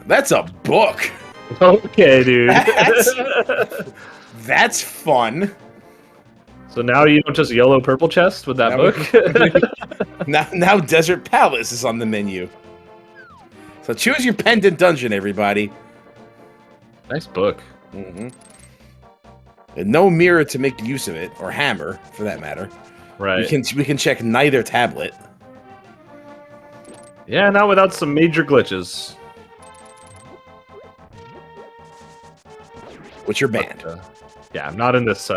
That's a book. Okay, dude. That's fun. So now you don't just yellow purple chest with that book? now Desert Palace is on the menu. So choose your pendant dungeon, everybody. Nice book. Mm-hmm. And no mirror to make use of it, or hammer, for that matter. Right. We can check neither tablet. Yeah, not without some major glitches. Which you're banned. But, yeah, I'm not in this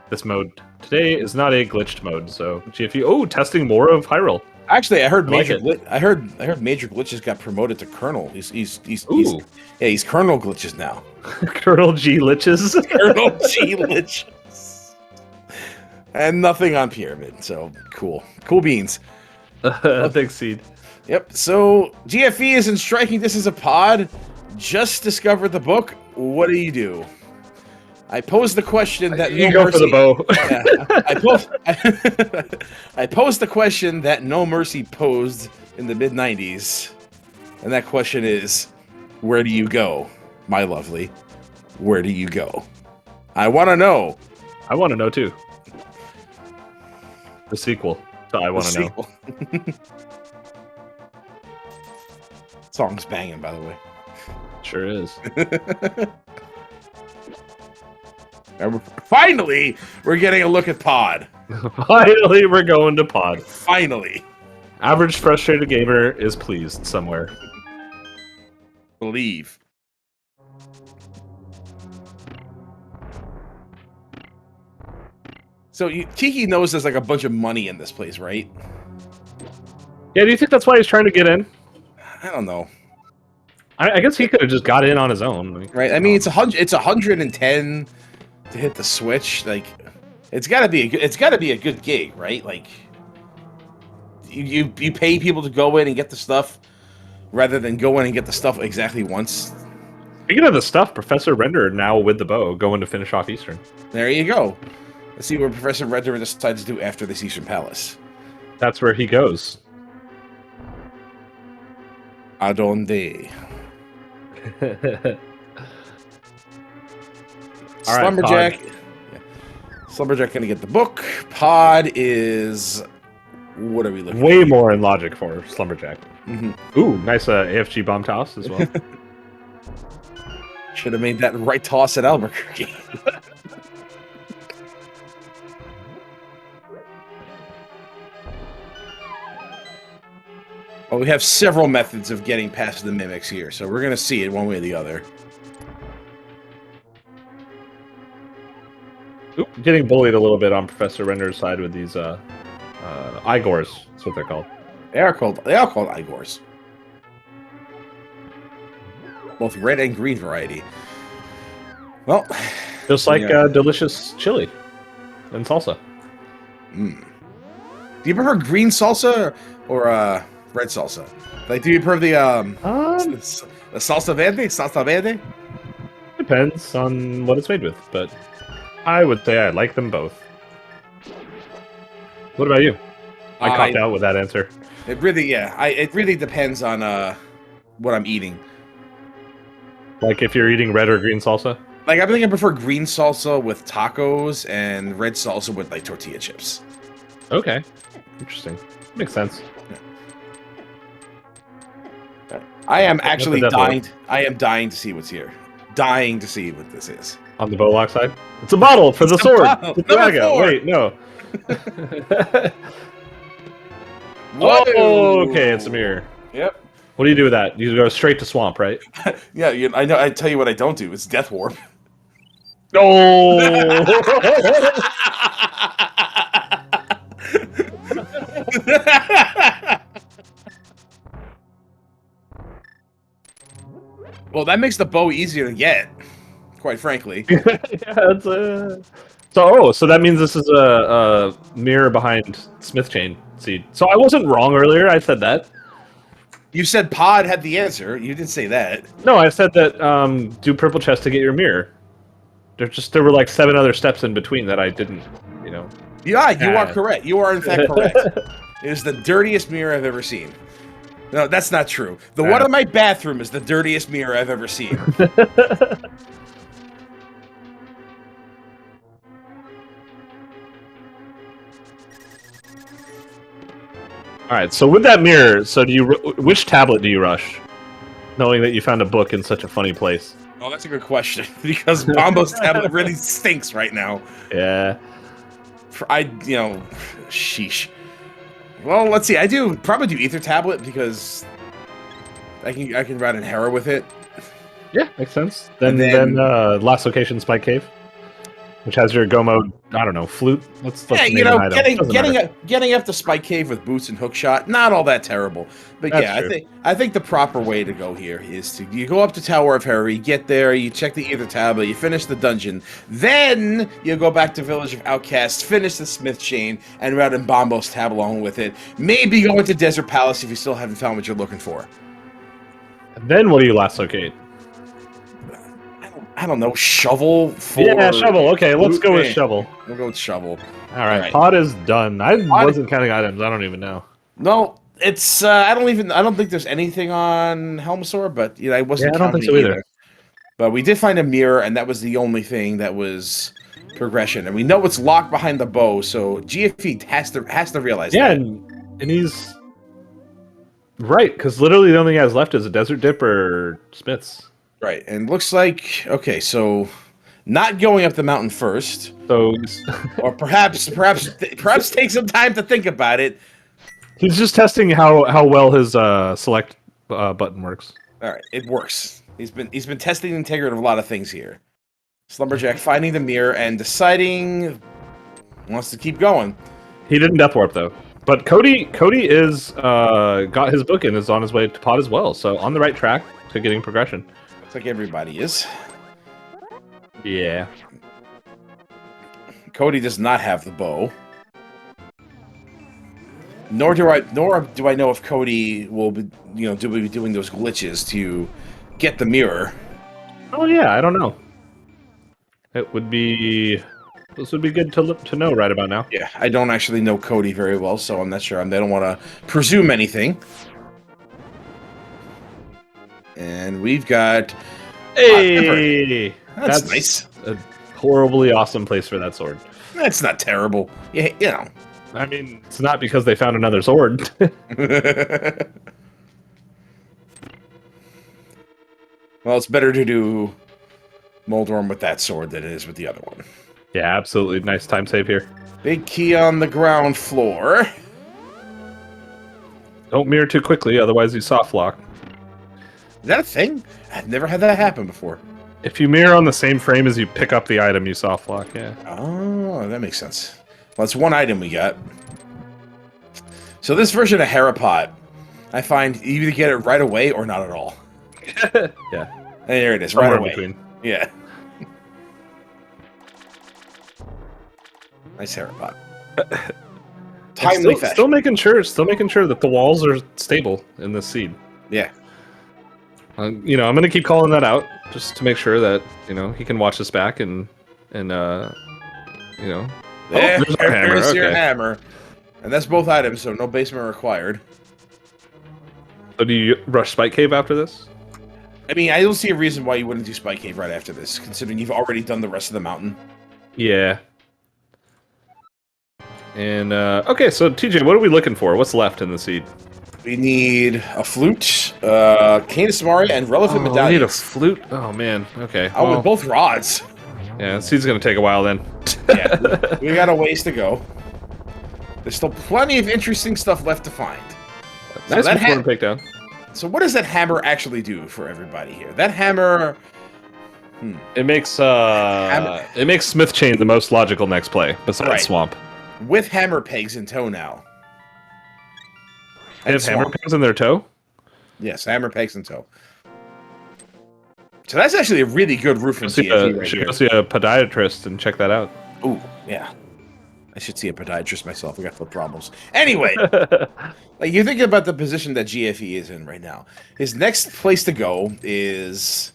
this mode. Today is not a glitched mode, so GFU. testing more of Hyrule. Actually, I heard I like I heard Major Glitches got promoted to Colonel. He's Colonel Glitches now. Colonel G Liches. Colonel G Glitches. And nothing on Pyramid, so cool. Cool beans. Thanks, Seed. Yep, so GFE is in striking distance of pod. Just discovered the book. What do? I posed the question that you go for the bow. I posed the question that No Mercy posed in the mid-90s. And that question is, where do you go, my lovely? Where do you go? I want to know. I want to know, too. The sequel to I Want to Know. Song's banging, by the way. Sure is. And finally, we're getting a look at Pod. Finally, we're going to Pod. Finally. Average frustrated gamer is pleased somewhere. Believe. So Tiki knows there's like a bunch of money in this place, right? Yeah, do you think that's why he's trying to get in? I don't know. I guess he could have just got in on his own. Right? I mean, it's 110 to hit the switch. Like, it's got to be a good gig, right? Like, you pay people to go in and get the stuff rather than go in and get the stuff exactly once. Speaking of the stuff, Professor Render now with the bow going to finish off Eastern. There you go. Let's see what Professor Render decides to do after this Eastern Palace. That's where he goes. Adonde. All Slumberjack. Right, Slumberjack gonna get the book. Pod is. What are we looking way at? more in logic for Slumberjack. Mm-hmm. Ooh, nice AFG bomb toss as well. Should have made that right toss at Albuquerque. Well, we have several methods of getting past the mimics here, so we're going to see it one way or the other. Oop, getting bullied a little bit on Professor Render's side with these Igors. That's what they're called. They are called Igors. Both red and green variety. Well, just like delicious chili and salsa. Do you prefer green salsa or red salsa? Like, do you prefer the salsa verde? Salsa verde? Depends on what it's made with, but I would say I like them both. What about you? I copped out with that answer. It really, it really depends on what I'm eating. Like if you're eating red or green salsa? Like, I think I prefer green salsa with tacos and red salsa with, like, tortilla chips. Okay. Interesting. Makes sense. Yeah. I am actually dying. I am dying to see what's here. Dying to see what this is. On the Bowlock side? It's a bottle for the sword! Bottle. Wait, no. Whoa! Okay, it's a mirror. Yep. What do you do with that? You go straight to swamp, right? Yeah, I know. I tell you what I don't do. It's Death Warp. No! Well, that makes the bow easier to get, quite frankly. Yeah, it's so that means this is a mirror behind Smith chain seed. So I wasn't wrong earlier. I said that. You said Pod had the answer. You didn't say that. No, I said that do purple chest to get your mirror. There were like 7 other steps in between that I didn't, you know. Yeah, you are correct. You are in fact correct. It is the dirtiest mirror I've ever seen. No, that's not true. The one in my bathroom is the dirtiest mirror I've ever seen. All right, so with that mirror, so which tablet do you rush, knowing that you found a book in such a funny place? Oh, that's a good question because Bombo's tablet really stinks right now. Yeah. Sheesh. Well, let's see. I probably do Ether tablet because I can ride an Hera with it. Yeah, makes sense. Then last location, Spike Cave, which has your go mode. I don't know, flute. Let's getting up to Spike Cave with boots and hookshot, not all that terrible. But that's true. I think the proper way to go here is you go up to Tower of Hera, you get there, you check the Ether tablet, you finish the dungeon, then you go back to Village of Outcasts, finish the Smith chain, and ride in Bombo's tab along with it. Maybe go into Desert Palace if you still haven't found what you're looking for. And then what do you last locate? I don't know, shovel? Yeah, shovel. Okay, let's go with shovel. We'll go with shovel. All right, pod is done. I wasn't counting items. I don't even know. No, it's I don't think there's anything on Helmasaur, but I wasn't. Yeah, I don't think so either. But we did find a mirror, and that was the only thing that was progression. And we know it's locked behind the bow, so GFE has to realize that. Yeah, and he's right because literally the only thing he has left is a Desert Dip or Smiths. Right, and looks like okay, so not going up the mountain first. So, or perhaps take some time to think about it. He's just testing how well his select button works. All right, it works. He's been testing the integrity of a lot of things here. Slumberjack finding the mirror and deciding wants to keep going. He didn't death warp though. But Cody is got his book and is on his way to pod as well. So on the right track to getting progression. Like everybody is. Yeah. Cody does not have the bow. Nor do I know if Cody will be doing those glitches to get the mirror. Oh yeah, I don't know. This would be good to know right about now. Yeah, I don't actually know Cody very well, so I'm not sure. I don't want to presume anything. And we've got... Hey! That's nice. A horribly awesome place for that sword. That's not terrible. Yeah, I mean, it's not because they found another sword. Well, it's better to do Moldorm with that sword than it is with the other one. Yeah, absolutely. Nice time save here. Big key on the ground floor. Don't mirror too quickly, otherwise you soft lock. Is that a thing? I've never had that happen before. If you mirror on the same frame as you pick up the item, you soft lock, yeah. Oh, that makes sense. Well, it's one item we got. So this version of Herapod, I find you either get it right away or not at all. Yeah. And there it is, Somewhere right away. between. Yeah. Nice Herapod. Timely fashion. Still making sure that the walls are stable in this seed. Yeah. I'm going to keep calling that out just to make sure that, he can watch this back and there's our hammer. There's your hammer. And that's both items, so no basement required. So do you rush Spike Cave after this? I mean, I don't see a reason why you wouldn't do Spike Cave right after this, considering you've already done the rest of the mountain. Yeah. And, okay, so TJ, what are we looking for? What's left in the seed? We need a flute, Cane of Samaria, and relevant medallions. We need a flute? Oh, man. Okay. Oh, with both rods. Yeah, this seed's going to take a while then. Yeah, we got a ways to go. There's still plenty of interesting stuff left to find. Nice important takedown. So what does that hammer actually do for everybody here? That hammer... It makes Smith Chain the most logical next play, besides Swamp. With hammer pegs in tow now. They have hammer pegs in their toe? Yes, hammer pegs in tow. So that's actually a really good roof from GFE right should here. go see a podiatrist and check that out. Ooh, yeah. I should see a podiatrist myself. I got foot problems. Anyway, like you think about the position that GFE is in right now. His next place to go is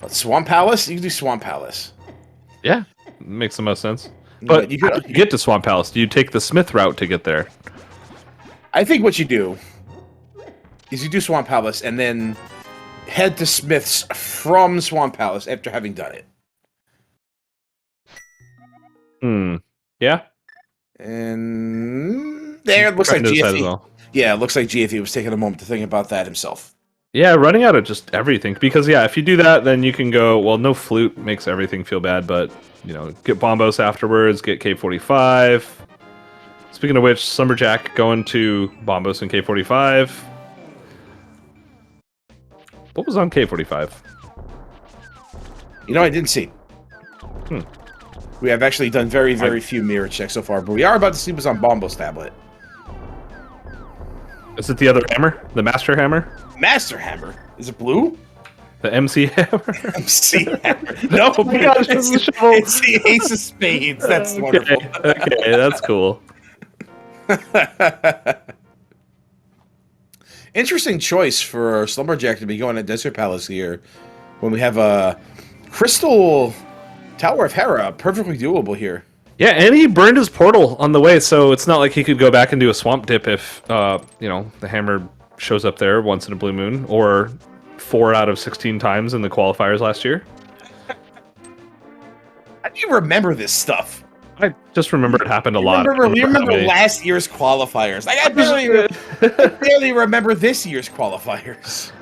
Swamp Palace. You can do Swamp Palace. Yeah, makes the most sense. But you how do you get to Swamp Palace? Do you take the Smith route to get there? I think what you do is you do Swamp Palace and then head to Smith's from Swamp Palace after having done it. Yeah. And there it looks like GFE. Well. Yeah, it looks like GFE was taking a moment to think about that himself. Yeah, running out of just everything. Because, yeah, if you do that, then you can go, well, no flute makes everything feel bad, but, you know, get Bombos afterwards, get K45. Speaking of which, Slumberjack going to Bombos and K45. What was on K45? You know, I didn't see. We have actually done very, very few mirror checks so far, but we are about to see what's on Bombo's tablet. Is it the other hammer? The Master Hammer? Master Hammer? Is it blue? The MC Hammer? MC Hammer. No, oh my gosh, it's the Ace of Spades. That's wonderful. Okay, that's cool. Interesting choice for Slumberjack to be going to Desert Palace here when we have a Crystal Tower of Hera, perfectly doable here. Yeah, and he burned his portal on the way, so it's not like he could go back and do a swamp dip if, you know, the hammer shows up there once in a blue moon, or 4 out of 16 times in the qualifiers last year. How do you remember this stuff? I just remember it happened a lot. You remember last year's qualifiers. Like, I barely remember this year's qualifiers.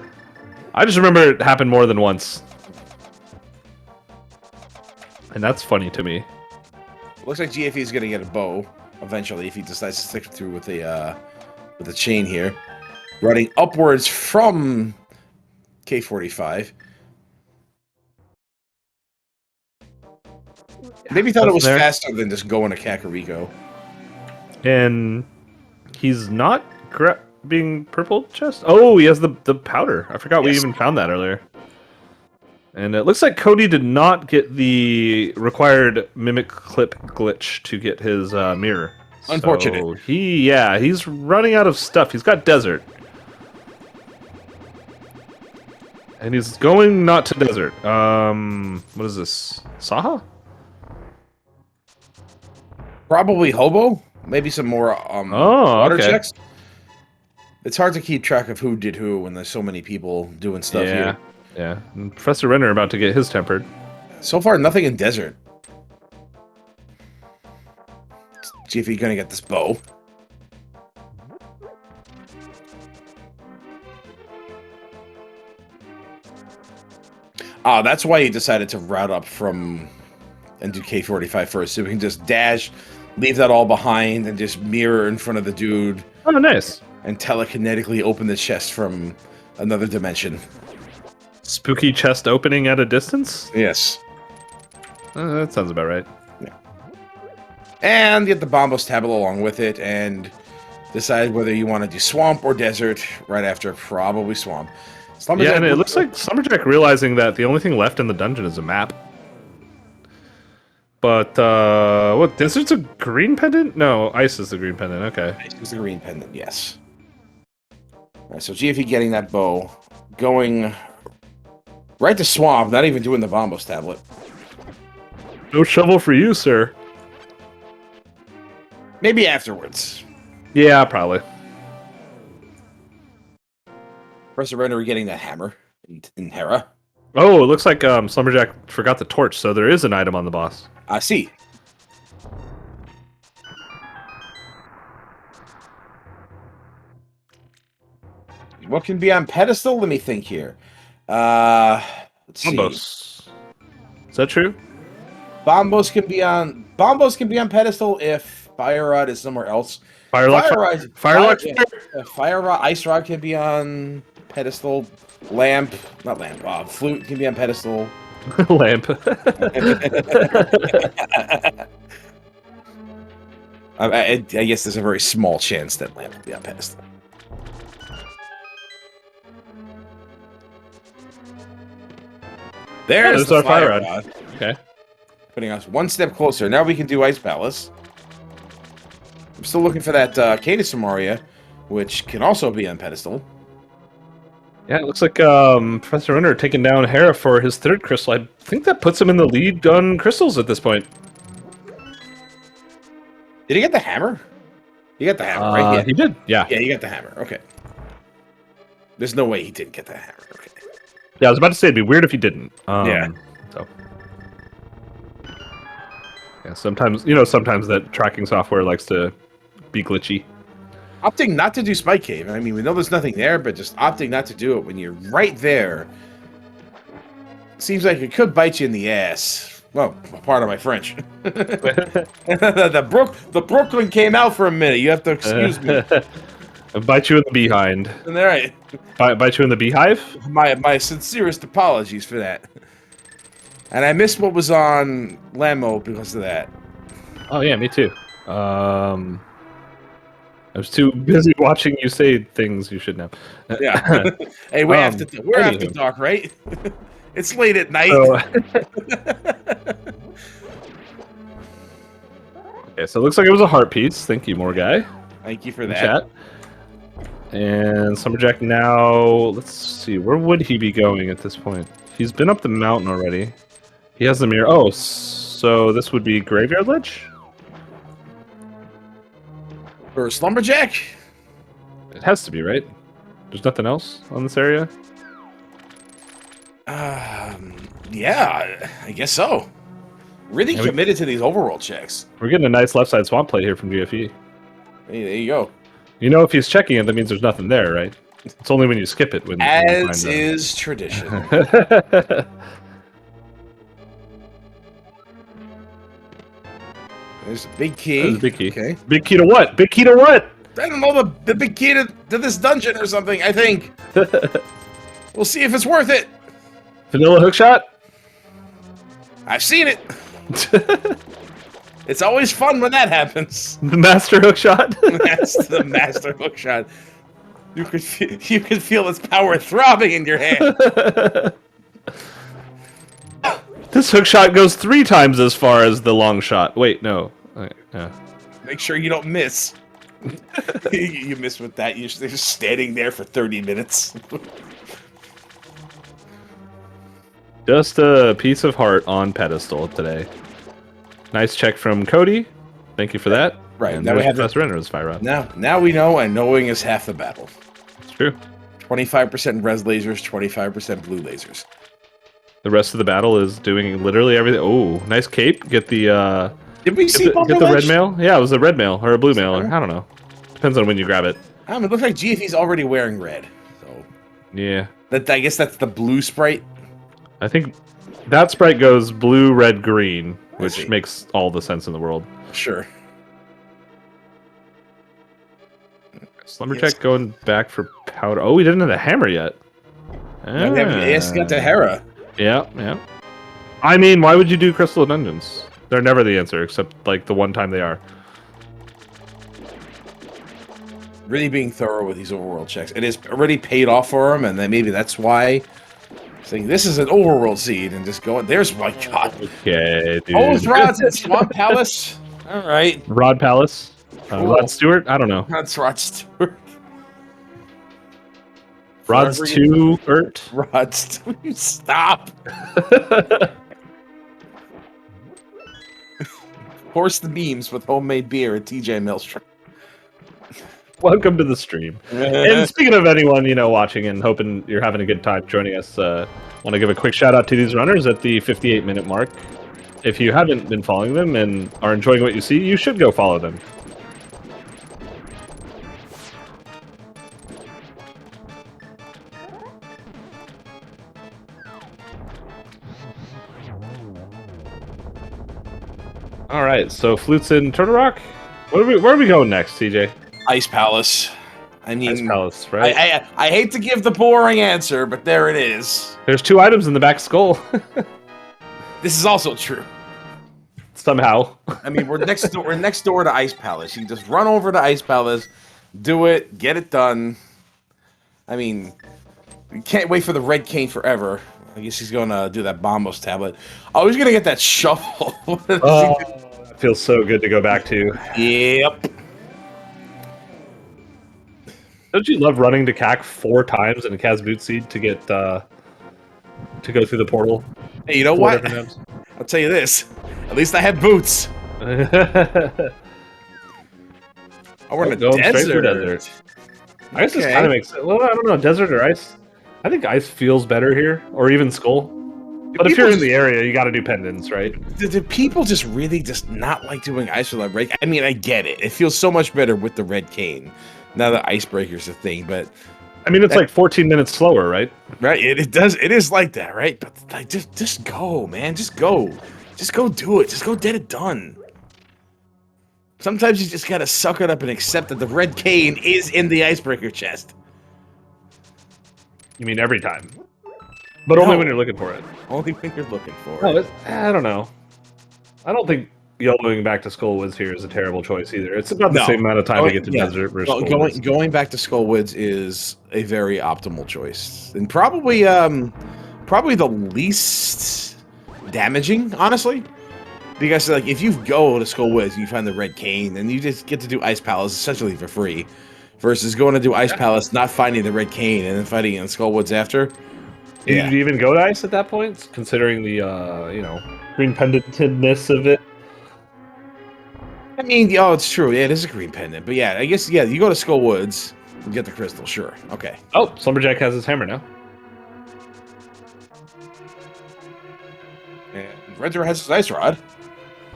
I just remember it happened more than once. And that's funny to me. Looks like GFE is going to get a bow eventually if he decides to stick through with the chain here. Running upwards from K45. Maybe thought it was faster than just going to Kakariko. And he's not grabbing purple chest? Oh, he has the powder. I forgot we even found that earlier. And it looks like Cody did not get the required mimic clip glitch to get his mirror. Unfortunate. So he's running out of stuff. He's got desert. And he's going not to desert. What is this? Saha? Probably Hobo. Maybe some more water checks. It's hard to keep track of who did who when there's so many people doing stuff here. Yeah, and Professor Renner about to get his tempered. So far, nothing in desert. See if he's gonna get this bow. Ah, that's why he decided to route up from and do K45 first, so we can just dash, leave that all behind, and just mirror in front of the dude. Oh, nice. And telekinetically open the chest from another dimension. Spooky chest opening at a distance? Yes. That sounds about right. Yeah. And get the Bombos tablet along with it, and decide whether you want to do Swamp or Desert right after. Probably Swamp. Yeah, and it looks like Slumberjack realizing that the only thing left in the dungeon is a map. But, what, Desert's a green pendant? No, Ice is the green pendant, okay. Ice is the green pendant, yes. Alright, so GFE getting that bow, going right to Swamp, not even doing the Bombos tablet. No shovel for you, sir. Maybe afterwards. Yeah, probably. Professor Renner getting that hammer in Hera. Oh, it looks like Slumberjack forgot the torch, so there is an item on the boss. I see. What can be on pedestal? Let me think here. Let's see. Bombos. Is that true? Bombos can be on pedestal if Fire Rod is somewhere else. Fire Rod, Ice Rod can be on pedestal. Flute can be on pedestal. Lamp. I guess there's a very small chance that Lamp will be on pedestal. There's the our fire fire rod. rod. Okay. Putting us one step closer. Now we can do Ice Palace. I'm still looking for that Cadus Maria, which can also be on pedestal. Yeah, it looks like Professor Renner taking down Hera for his third crystal. I think that puts him in the lead on crystals at this point. Did he get the hammer? He got the hammer, right? Yeah. He did. Yeah. Yeah, he got the hammer. Okay. There's no way he didn't get the hammer. Okay. Yeah, I was about to say it'd be weird if he didn't. Yeah. So. Yeah, sometimes that tracking software likes to be glitchy. Opting not to do Spike Cave. I mean, we know there's nothing there, but just opting not to do it when you're right there seems like it could bite you in the ass. Well, part of my French. the Brooklyn came out for a minute. You have to excuse me. Bite you in the behind. All right. Bite you in the beehive? My sincerest apologies for that. And I missed what was on Lamo because of that. Oh yeah, me too. I was too busy watching you say things you should know. Yeah. Hey, we're after dark, right? It's late at night. Okay, so it looks like it was a heart piece. Thank you, more guy. Thank you for that. Chat. And Summerjack now, let's see, where would he be going at this point? He's been up the mountain already. He has the mirror. Oh, so this would be Graveyard Ledge? For Slumberjack? It has to be, right? There's nothing else on this area? Yeah, I guess so. Really committed to these overworld checks. We're getting a nice left side swamp play here from GFE. Hey, there you go. You know, if he's checking it, that means there's nothing there, right? It's only when you skip it. As is tradition. There's a big key. There's a big key. Okay. Big key to what? Big key to what? I don't know, the big key to this dungeon or something, I think. We'll see if it's worth it. Vanilla hookshot? I've seen it. It's always fun when that happens. The master hookshot? That's the master hookshot. You could feel its power throbbing in your hand. This hookshot goes 3 times as far as the long shot. Wait, no. Make sure you don't miss. You miss with that. You're just standing there for 30 minutes. Just a piece of heart on pedestal today. Nice check from Cody. Thank you for that. Right. And now we have Professor Renner's fire rod. Now we know, and knowing is half the battle. It's true. 25% res lasers, 25% blue lasers. The rest of the battle is doing literally everything. Oh, nice cape. Get the Did we see get the red mail? Yeah, it was a red mail or a blue mail, or I don't know. Depends on when you grab it. It looks like GFE's already wearing red. So yeah. I guess that's the blue sprite. I think that sprite goes blue, red, green, which makes all the sense in the world. Sure. Slumberjack going back for powder. Oh, we didn't have the hammer yet. Yes, got the Hera. Yeah. I mean, why would you do Crystal Dungeons? They're never the answer, except like the one time they are. Really being thorough with these overworld checks. It has already paid off for him, and then maybe that's why. Saying this is an overworld seed, and just going. There's my god. Okay, dude. Hose rods at Swamp Palace. All right. Rod Palace. Rod Stewart. I don't know. That's Rod Stewart. Rod Stewart. Rod Stewart. Stop. Horse the beams with homemade beer at TJ Millstrom. Welcome to the stream. And speaking of anyone, watching and hoping you're having a good time joining us, want to give a quick shout out to these runners at the 58-minute mark. If you haven't been following them and are enjoying what you see, you should go follow them. All right, so Flutes in Turtle Rock. Where are we going next, CJ? Ice Palace. I mean, Ice Palace, right? I hate to give the boring answer, but there it is. There's 2 items in the back skull. This is also true. Somehow. I mean, we're next door to Ice Palace. You can just run over to Ice Palace, do it, get it done. I mean, you can't wait for the red cane forever. I guess he's going to do that Bombos tablet. Oh, he's going to get that shovel. Oh, that feels so good to go back to. Yep. Don't you love running to CAC 4 times in a Kaz boot seed to get to go through the portal? Hey, you know what? I'll tell you this. At least I had boots. Oh, we're in a desert. I guess this kind of makes sense. Well, I don't know, desert or ice. I think ice feels better here, or even skull. But if you're in the area, you got to do pendants, right? Do people just really just not like doing ice with a red? I mean, I get it. It feels so much better with the red cane. Now the icebreaker's a thing, but I mean, it's like 14 minutes slower, right? Right. It does. It is like that, right? But like, just go, man. Just go. Just go do it. Just go get it done. Sometimes you just gotta suck it up and accept that the red cane is in the icebreaker chest. You mean every time? But only when you're looking for it. Only when you're looking for it. No, I don't know. I don't think YOLOing back to Skullwoods here is a terrible choice either. It's about the same amount of time to get to Desert versus going back to Skullwoods is a very optimal choice. And probably the least damaging, honestly. Because like if you go to Skullwoods, you find the red cane, and you just get to do Ice Palace essentially for free. Versus going to do Ice Palace, not finding the red cane, and then fighting in Skullwoods after. Did you even go to Ice at that point, considering the green pendantedness of it? I mean, oh, it's true. Yeah, it is a green pendant. But yeah, I guess, yeah, you go to Skullwoods and get the crystal, sure. Okay. Oh, Slumberjack has his hammer now. And Redder has his ice rod.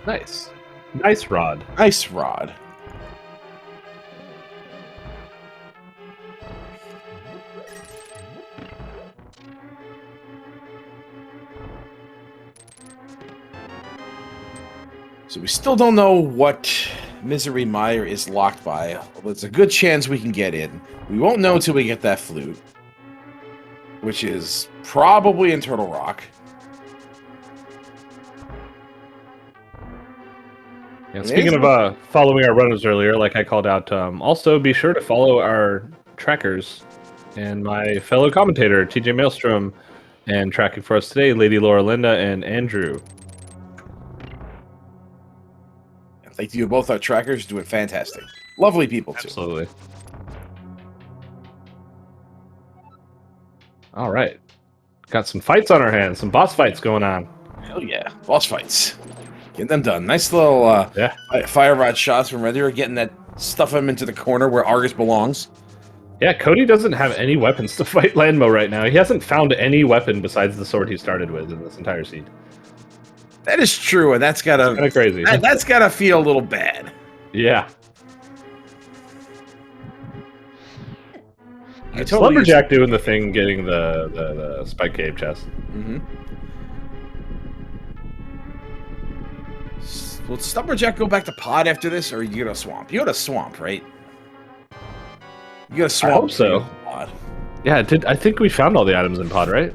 Nice. Nice rod. Ice rod. So we still don't know what Misery Mire is locked by. But it's a good chance we can get in. We won't know until we get that flute. Which is probably in Turtle Rock. Yeah, speaking of following our runners earlier, like I called out, also be sure to follow our trackers and my fellow commentator, TJ Maelstrom, and tracking for us today, Lady Laura Linda and Andrew. Thank you both, our trackers, doing fantastic. Lovely people, too. Absolutely. All right. Got some fights on our hands, some boss fights going on. Hell yeah. Boss fights. Get them done. Nice little fire rod shots from Redder, getting that stuff him into the corner where Argus belongs. Yeah, Cody doesn't have any weapons to fight Landmo right now. He hasn't found any weapon besides the sword he started with in this entire seed. That is true, and that's gotta kind of crazy. That's gotta feel a little bad. Yeah. Totally Slumberjack doing the thing, getting the Spike Cave chest. Mm-hmm. Will Slumberjack go back to Pod after this, or you go to Swamp? You go to Swamp, right? You go to Swamp. I hope so. Pod. Yeah, I think we found all the items in Pod, right?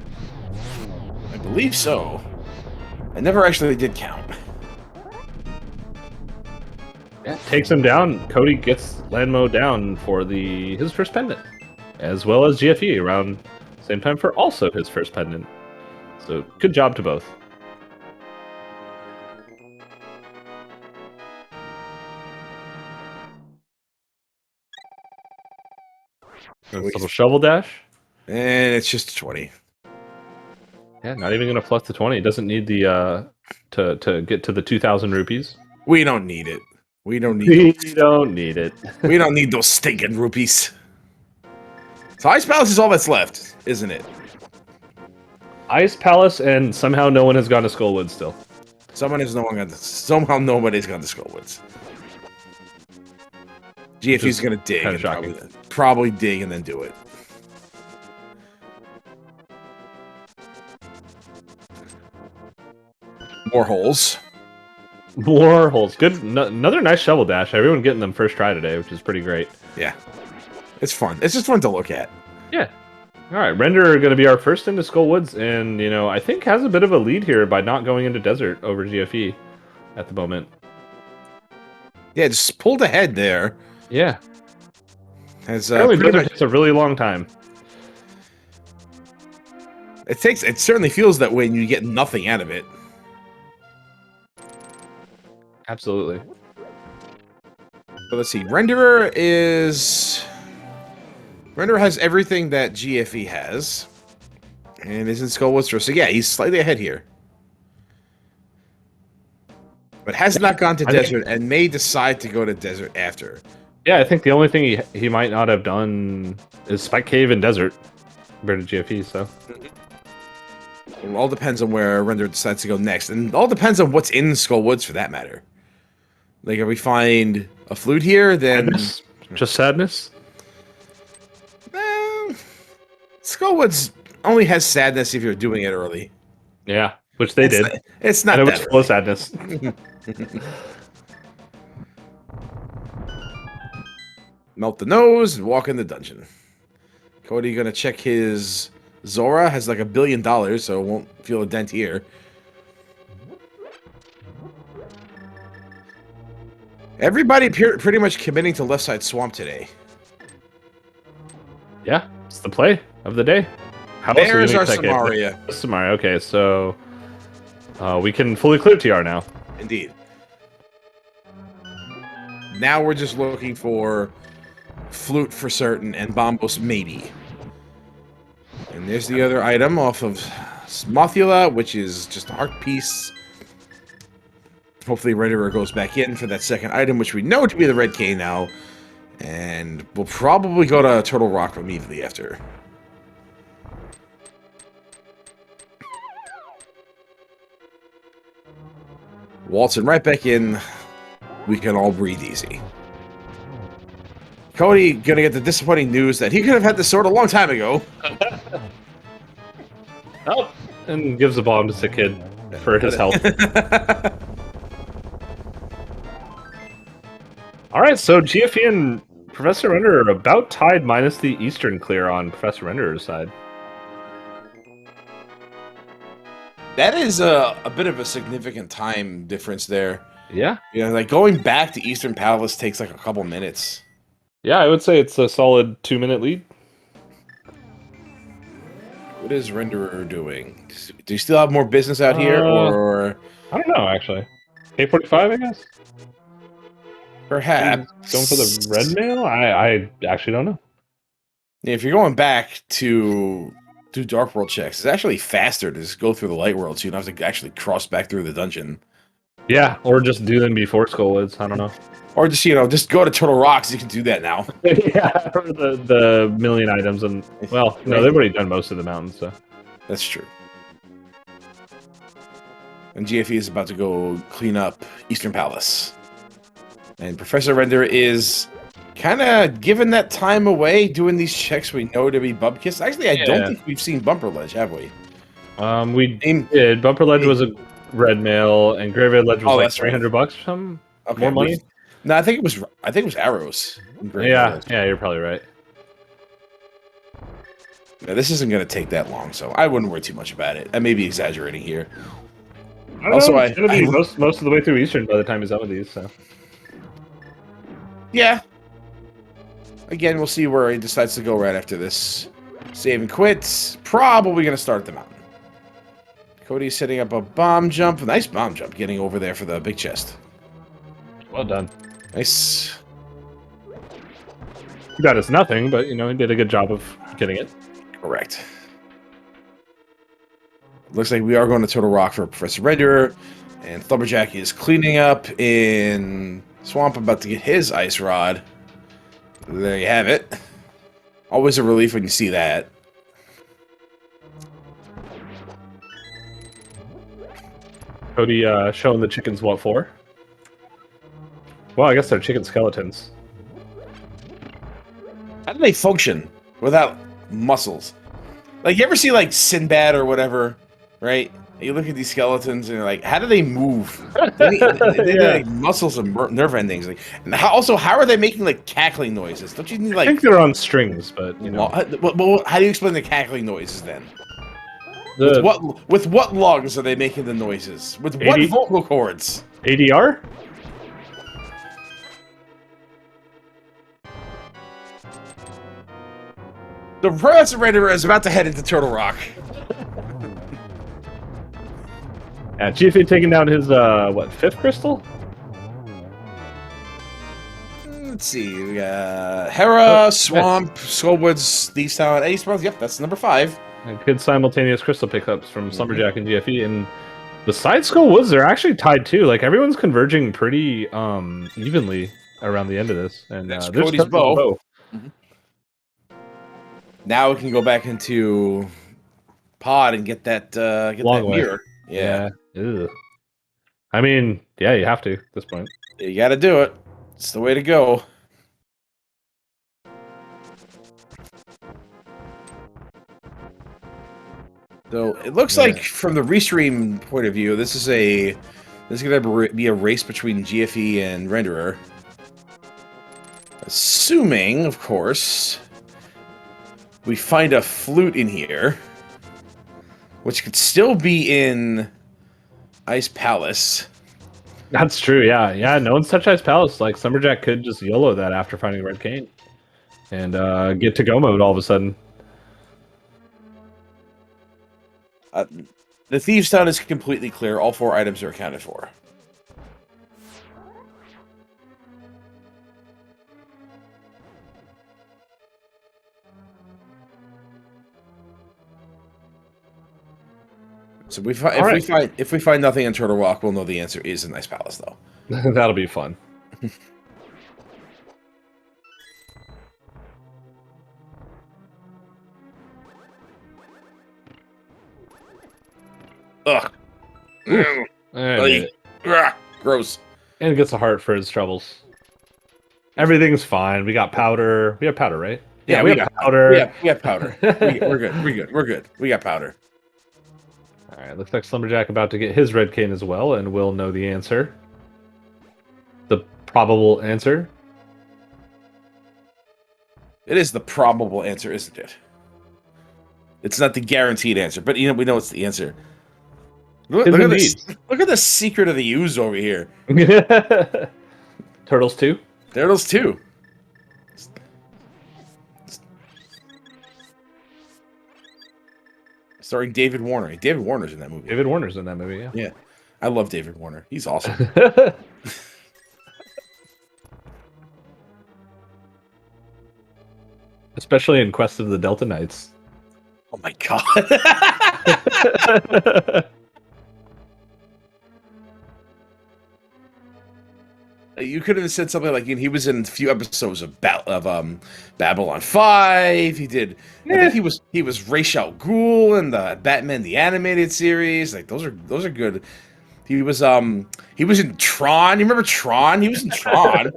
I believe so. I never actually did count. Yeah, takes him down. Cody gets Landmo down for his first pendant, as well as GFE around the same time for also his first pendant. So good job to both. Little shovel dash, and it's just 20. Yeah, not even gonna flush the 20. It doesn't need the to get to the 2,000 rupees. We don't need it. We don't need it. We don't need those stinking rupees. So Ice Palace is all that's left, isn't it? Ice Palace, and somehow no one has gone to Skullwoods still. Somehow nobody's gone to Skullwoods. GFU's gonna dig. Probably dig and then do it. More holes. More holes. Good. Another nice shovel dash. Everyone getting them first try today, which is pretty great. Yeah. It's fun. It's just fun to look at. Yeah. All right. Render are going to be our first into Skullwoods, and, I think has a bit of a lead here by not going into Desert over GFE at the moment. Yeah, just pulled ahead there. Yeah. Has, Desert takes a really long time. It certainly feels that way, and you get nothing out of it. Absolutely. So let's see. Renderer has everything that GFE has, and is in Skullwood. So yeah, he's slightly ahead here, but has not gone to Desert and may decide to go to Desert after. Yeah, I think the only thing he might not have done is Spike Cave and Desert compared to GFE. So it all depends on where Renderer decides to go next, and it all depends on what's in Skullwoods for that matter. Like, if we find a flute here, then sadness? Just sadness. Skullwoods only has sadness if you're doing it early. Yeah, which they did. It's not and it that was full of sadness. Melt the nose and walk in the dungeon. Cody gonna check his Zora. Has like $1 billion, so won't feel a dent here. Everybody pretty much committing to left side swamp today. Yeah, it's the play of the day. How There's our Samaria. Samaria. Okay, so we can fully clear TR now. Indeed. Now we're just looking for flute for certain and bombos maybe. And there's the other item off of Smothula, which is just a heart piece. Hopefully Renderer goes back in for that second item, which we know to be the red cane now. And we'll probably go to Turtle Rock immediately after. Waltzing right back in. We can all breathe easy. Cody gonna get the disappointing news that he could have had this sword a long time ago. Oh, and gives a bomb to the kid for his health. All right, so GFE and Professor Renderer are about tied, minus the Eastern clear on Professor Renderer's side. That is a bit of a significant time difference there. Yeah. You know, like going back to Eastern Palace takes like a couple minutes. Yeah, I would say it's a solid 2-minute lead. What is Renderer doing? Do you still have more business out here, or I don't know actually? K45, I guess. Perhaps going for the red mail. I actually don't know. If you're going back to do Dark World checks, it's actually faster to just go through the Light World, so you don't have to actually cross back through the dungeon. Yeah, or just do them before Skullwoods. I don't know. Or just, just go to Turtle Rocks. You can do that now. Yeah, or the million items. And, well, no, they've already done most of the mountains, so. That's true. And GFE is about to go clean up Eastern Palace. And Professor Render is kind of giving that time away, doing these checks we know to be Bubkiss. Actually, I don't think we've seen Bumper Ledge, have we? We did. Bumper Ledge was a red mail, and Graveyard Ledge was like $300 or something. Okay, more money. No, I think it was arrows. Yeah, you're probably right. Yeah, this isn't going to take that long, so I wouldn't worry too much about it. I may be exaggerating here. It's going to be most of the way through Eastern by the time he's done with these, so. Yeah. Again, we'll see where he decides to go right after this. Save and quits. Probably going to start at the mountain. Cody's setting up a bomb jump. Nice bomb jump, getting over there for the big chest. Well done. Nice. He got us nothing, but, he did a good job of getting it. Correct. Looks like we are going to Turtle Rock for Professor Renderer. And Thumberjack is cleaning up in Swamp, about to get his ice rod. There you have it. Always a relief when you see that. Cody showing the chickens what for. Well, I guess they're chicken skeletons. How do they function without muscles? Like, you ever see, like, Sinbad or whatever, right? You look at these skeletons and you're like, how do they move? They need like, muscles and nerve endings. Like, and how are they making, like, cackling noises? Don't you need, like... I think they're on strings, but, Well, how do you explain the cackling noises, then? With what lungs are they making the noises? With what vocal cords? ADR? The Professor Renderer is about to head into Turtle Rock. Yeah, GFA taking down his what, 5th crystal? Let's see. We got Oh, Hera, yeah. Swamp, Skullwoods, Thieves Town, Ace Bros. Yep, that's number 5. Good simultaneous crystal pickups from Summerjack and GFE, and besides Skull Woods, they're actually tied too. Like everyone's converging pretty evenly around the end of this, and That's there's Cody's Cody's bow. Now we can go back into pod and get that Long way. mirror. Yeah. Ugh. I mean, yeah, you have to at this point. You got to do it. It's the way to go. So it looks like, from the restream point of view, this is going to be a race between GFE and Renderer. Assuming, of course, we find a flute in here, which could still be in Ice Palace. That's true. Yeah. No one's touched Ice Palace. Like Summerjack could just YOLO that after finding Red Cane, and get to go mode all of a sudden. The Thieves Town is completely clear. All 4 items are accounted for. So if we find nothing in Turtle Rock, we'll know the answer is in Ice Palace, though. That'll be fun. Ugh. Gross. And gets a heart for his troubles. Everything's fine. We got powder. We have powder, right? Yeah, we got powder. We got powder. We're good. We got powder. All right, looks like Slumberjack about to get his Red Cane as well, and we'll know the answer. The probable answer. It is the probable answer, isn't it? It's not the guaranteed answer, but we know it's the answer. Look at this! Look at the secret of the ooze over here. Turtles 2? Turtles 2. Starring David Warner. David Warner's in that movie. David Warner's in that movie, yeah. Yeah. I love David Warner. He's awesome. Especially in Quest of the Delta Knights. Oh my god. You could have said something like he was in a few episodes of Babylon 5. He did. I think he was Ra's al Ghul in the Batman the Animated Series. Like those are good. He was in Tron. You remember Tron? He was in Tron.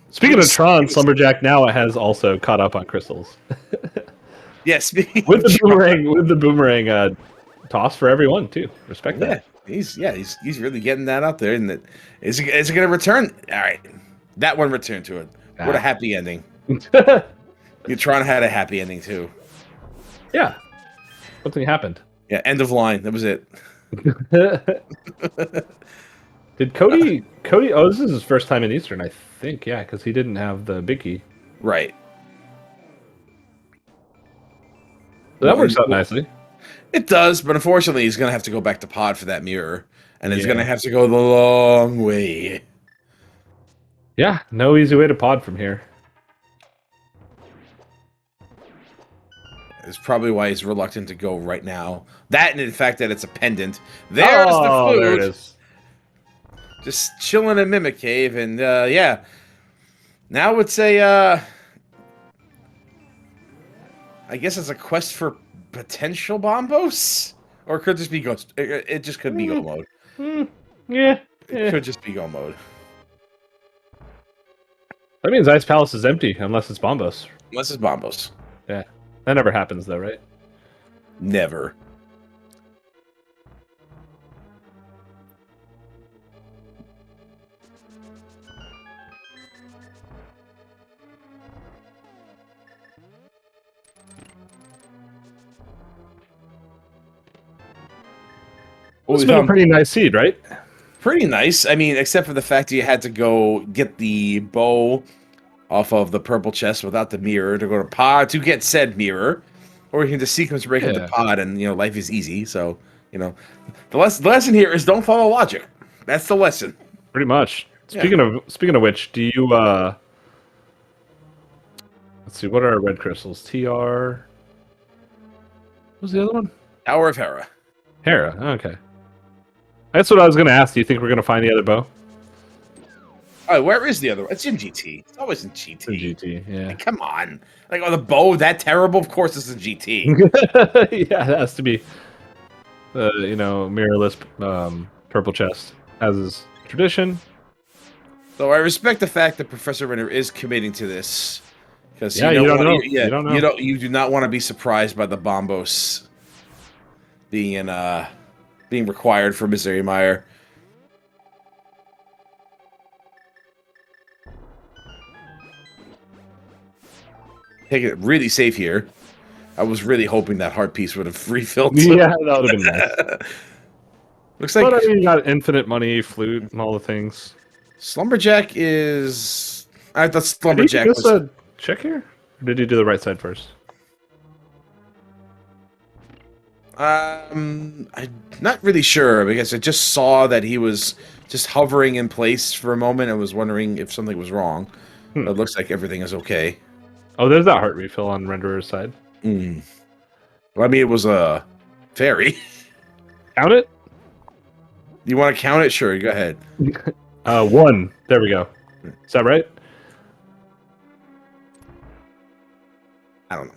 Speaking of Tron, Slumberjack now has also caught up on crystals. Yes, with the boomerang toss for everyone too. Respect that. He's really getting that out there, and is it going to return? All right, that one returned to it. What a happy ending! Tron had a happy ending too. Yeah, something happened. Yeah, end of line. That was it. Did Cody? Oh, this is his first time in Eastern, I think. Yeah, because he didn't have the big key. Right. So that works out nicely. It does, but unfortunately, he's going to have to go back to pod for that mirror, and he's going to have to go the long way. Yeah, no easy way to pod from here. It's probably why he's reluctant to go right now. That, and in fact, that it's a pendant. There's the flute. There it is. Just chilling in Mimic Cave, and yeah. Now it's a, I guess it's a quest for potential Bombos? Or it could just be Ghost. It just could be Go mode. Yeah. It could just be Go mode. That means Ice Palace is empty, unless it's Bombos. Unless it's Bombos. Yeah. That never happens, though, right? Never. It's been a pretty nice seed, right? Pretty nice. I mean, except for the fact that you had to go get the bow off of the purple chest without the mirror to go to pod to get said mirror. or you can just sequence break into Yeah. pod, and life is easy. So the lesson here is don't follow logic. That's the lesson. Pretty much. Yeah. Speaking of which, do you let's see, what are our red crystals? TR. What was the other one? Tower of Hera. Hera. Okay. That's what I was going to ask. Do you think we're going to find the other bow? Oh, where is the other one? It's in GT. It's always in GT. In GT, yeah. Like, come on. Like, the bow that terrible? Of course it's in GT. Yeah, it has to be. Mirrorless purple chest, as is tradition. So I respect the fact that Professor Renner is committing to this. Because Yeah, you don't know. You don't know. You do not want to be surprised by the bombos being required for Misery Meyer. Taking it really safe here. I was really hoping that heart piece would have refilled. Yeah, that would have been nice. Looks like. But I mean, you got infinite money, flute, and all the things. Slumberjack is. I thought Slumberjack was. A check here? Or did you do the right side first? I'm not really sure because I just saw that he was just hovering in place for a moment. I was wondering if something was wrong. But it looks like everything is okay. Oh, there's that heart refill on Renderer's side. Well, I mean, it was a fairy. Count it? You want to count it? Sure, go ahead. 1. There we go. Is that right? I don't know.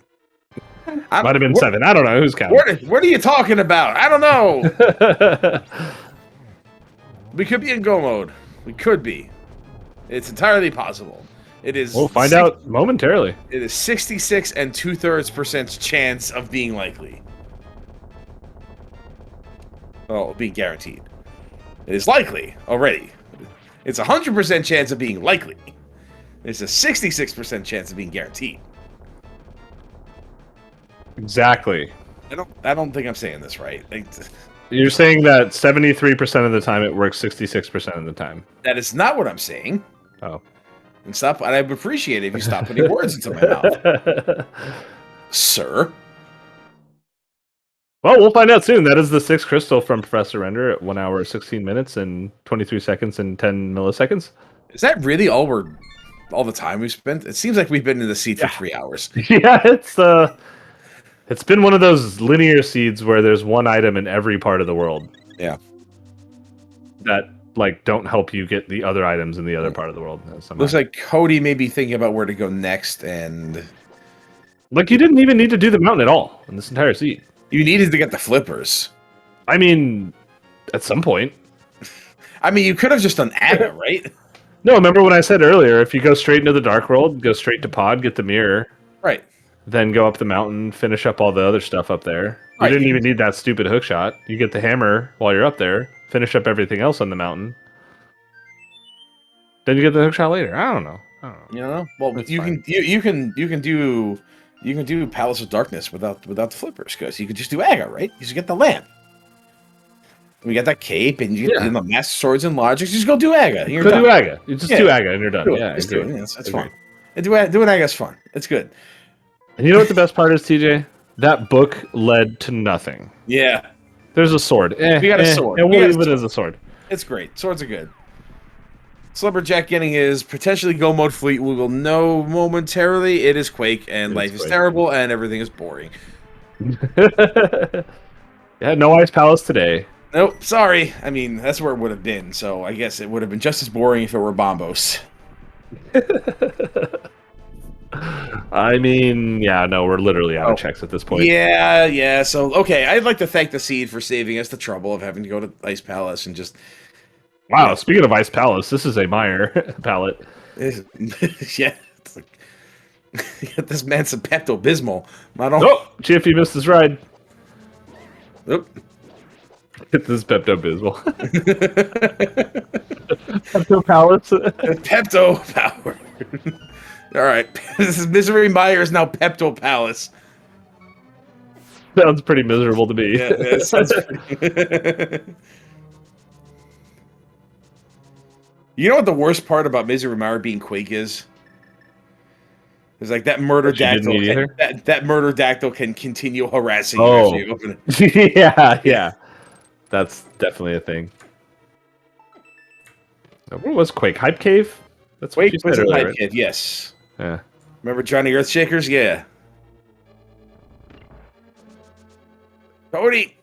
Might have been 7. I don't know. Who's counting? What are you talking about? I don't know. We could be in go mode. We could be. It's entirely possible. It is. We'll find out momentarily. It is 66 and 2/3% chance of being likely. Well, being guaranteed. It is likely already. It's 100% chance of being likely. It's a 66% chance of being guaranteed. Exactly. I don't think I'm saying this right. You're saying that 73% of the time it works 66% of the time. That is not what I'm saying. Oh. And stop. And I would appreciate it if you stop putting words into my mouth, sir. Well, we'll find out soon. That is the 6th crystal from Professor Render at 1 hour, 16 minutes, and 23 seconds and 10 milliseconds. Is that really all the time we've spent? It seems like we've been in the seed for 3 hours. Yeah, it's been one of those linear seeds where there's one item in every part of the world. Yeah. That don't help you get the other items in the other part of the world. Looks like Cody may be thinking about where to go next, and you didn't even need to do the mountain at all in this entire seed. You needed to get the flippers. I mean, at some point. I mean, you could have just done Aga, right? No, remember when I said earlier, if you go straight into the Dark World, go straight to Pod, get the mirror. Right. Then go up the mountain, finish up all the other stuff up there. You didn't even need that stupid hook shot. You get the hammer while you're up there, finish up everything else on the mountain. Then you get the hook shot later. I don't know. Well, you can do Palace of Darkness without the flippers, because you could just do Aga, right? You just get the lamp. We got that cape, and you get the Master Swords and Logics. Just go do Aga. Do Aga. You just do Aga, and you're done. Just do it. That's fun. Doing Aga's fun. It's good. And you know what the best part is, TJ? That book led to nothing. Yeah. There's a sword. We got a sword. And we'll leave it as a sword. It's great. Swords are good. Slumberjack getting his potentially go mode fleet. We will know momentarily. It is Quake, and life is terrible, and everything is boring. Yeah, no Ice Palace today. Nope, sorry. I mean, that's where it would have been, so I guess it would have been just as boring if it were Bombos. I mean, yeah, no, we're literally out of checks at this point. Yeah, so, okay, I'd like to thank the Seed for saving us the trouble of having to go to Ice Palace and just... Wow, speaking of Ice Palace, this is a Meyer palette. Yeah, it's like... this man's some Pepto-Bismol. GFE missed his ride. Oop. Get this Pepto-Bismol. Pepto Palace. Pepto Power. All right, this is Misery Meyer is now Pepto Palace. Sounds pretty miserable to me. Yeah, it sounds pretty... You know what the worst part about Misery Meyer being Quake is? It's like that murder Which you didn't dactyl. need either? That murder dactyl can continue harassing you after Oh. you open it. Yeah. That's definitely a thing. What was Quake? Hype Cave? That's what Wait, you was said it earlier, Hype right? Kid? Yes. Yeah. Remember Johnny Earthshakers? Yeah. Cody,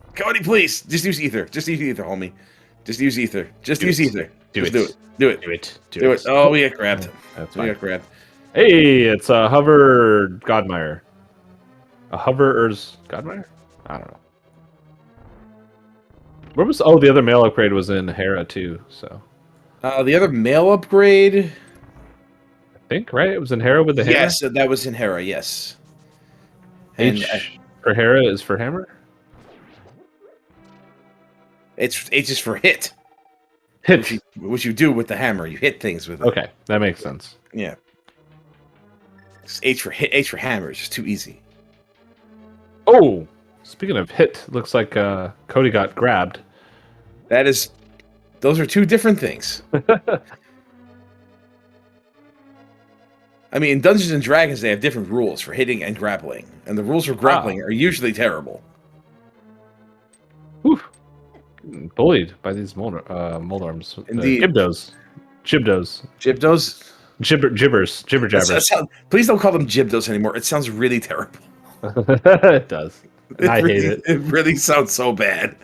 please, just use ether. Just use ether, homie. Just use ether. Just use ether. Just do it. Do it. Do it. Do it. Oh, we got grabbed. That's We fine. got grabbed. Hey, it's a Hover Godmire. A Hover's Godmire? I don't know. Where was... Oh, the other male upgrade was in Hera, too, so... The other male upgrade... I think, right? It was in Hera with the hammer? Yes, that was in Hera, yes. And H for Hera is for hammer? H is for hit. Hit. What you do with the hammer. You hit things with it. Okay, that makes sense. Yeah. H for hit. H for hammer. It's just too easy. Oh! Speaking of hit, looks like Cody got grabbed. That is... Those are two different things. I mean, in Dungeons and Dragons, they have different rules for hitting and grappling. And the rules for grappling are usually terrible. Whew. Getting bullied by these Moldarms. Indeed. Gibdos. Jibdos? Gibbers. Jibber jabbers. Please don't call them Jibdos anymore. It sounds really terrible. It does. And I hate it. It really sounds so bad.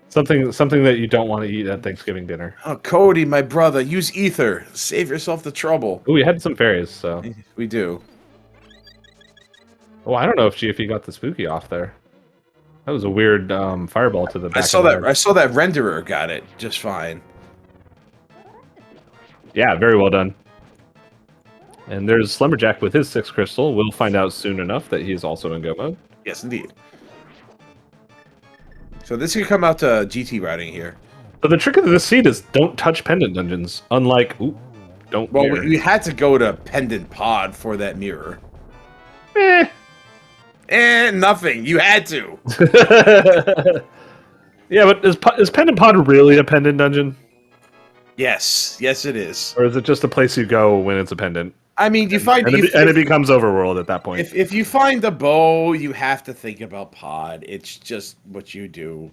Something that you don't want to eat at Thanksgiving dinner. Oh, Cody, my brother, use ether. Save yourself the trouble. Oh, we had some fairies, so... We do. Oh, I don't know if GFE got the spooky off there. That was a weird fireball to the back. I saw that renderer got it just fine. Yeah, very well done. And there's Slumberjack with his 6 crystal. We'll find out soon enough that he's also in go mode. Yes, indeed. So this could come out to GT routing here. So the trick of this seed is don't touch pendant dungeons. Unlike, don't. Well, mirror. we had to go to pendant pod for that mirror. Nothing. You had to. Yeah, but is pendant pod really a pendant dungeon? Yes, it is. Or is it just a place you go when it's a pendant? I mean, you find and it becomes overworld at that point. If you find the bow, you have to think about pod. It's just what you do.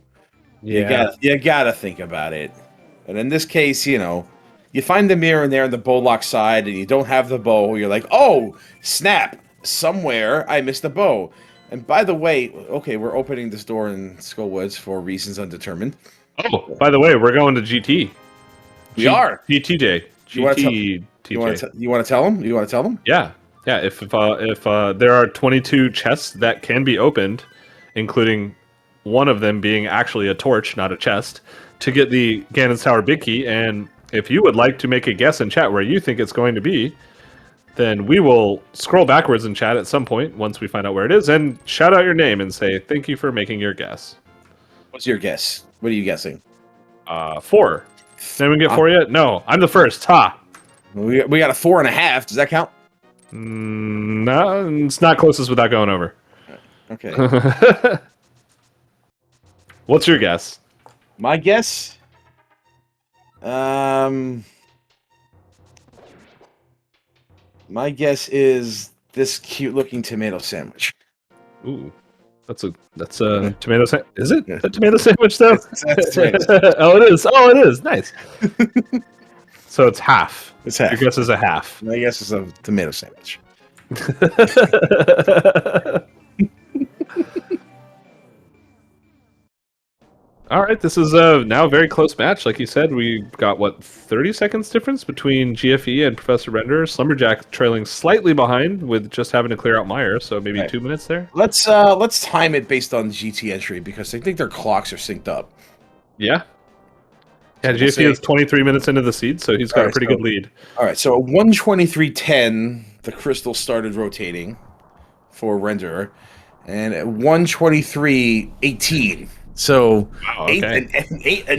Yeah. You gotta think about it. And in this case, you find the mirror in there on the bow lock side, and you don't have the bow. You're like, oh snap! Somewhere I missed the bow. And by the way, okay, we're opening this door in Skullwoods for reasons undetermined. Oh, by the way, we're going to GT. We are GTJ. You want to tell them? You want to tell them? Yeah. If there are 22 chests that can be opened, including one of them being actually a torch, not a chest, to get the Ganon's Tower Big Key. And if you would like to make a guess in chat where you think it's going to be, then we will scroll backwards in chat at some point once we find out where it is and shout out your name and say thank you for making your guess. What's your guess? What are you guessing? 4. Did anyone get 4 yet? No, I'm the first. Ha! We got a 4.5. Does that count? No, it's not closest without going over. Okay. What's your guess? My guess? My guess is this cute-looking tomato sandwich. Ooh, that's a tomato sandwich. Is it a tomato sandwich though? That's tomato. Oh, it is. Oh, it is. Nice. So it's half. It's half. Your guess is a half. My guess is a tomato sandwich. All right, this is now a very close match. Like you said, we got, 30 seconds difference between GFE and Professor Render. Slumberjack trailing slightly behind with just having to clear out Meyer, so maybe 2 minutes there. Let's time it based on GT entry because I think their clocks are synced up. Yeah. Yeah, So we'll GFE is 23 minutes into the seed, so he's got a pretty good lead. All right, so at 1:23:10, the crystal started rotating for Renderer, and at 1:23:18. So Wow, okay. an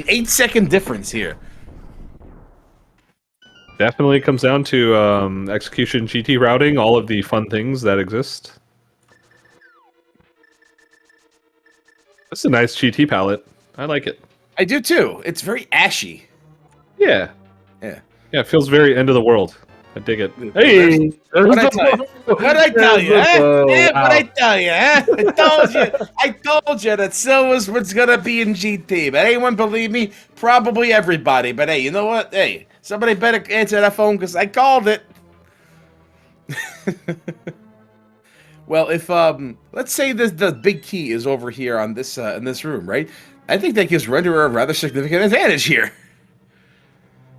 8-second difference here. Definitely comes down to execution, GT routing, all of the fun things that exist. That's a nice GT palette. I like it. I do too. It's very ashy. Yeah. Yeah. Yeah, it feels very end of the world. I dig it. Hey! What'd I tell you? What'd I tell you? Huh? Yeah, Wow. what'd I tell you? Huh? I told you. I told you that Silver's what's gonna be in GT. But anyone believe me? Probably everybody. But hey, you know what? Hey, somebody better answer that phone because I called it. Well, if let's say the big key is over here on this in this room, right? I think that gives Renderer a rather significant advantage here.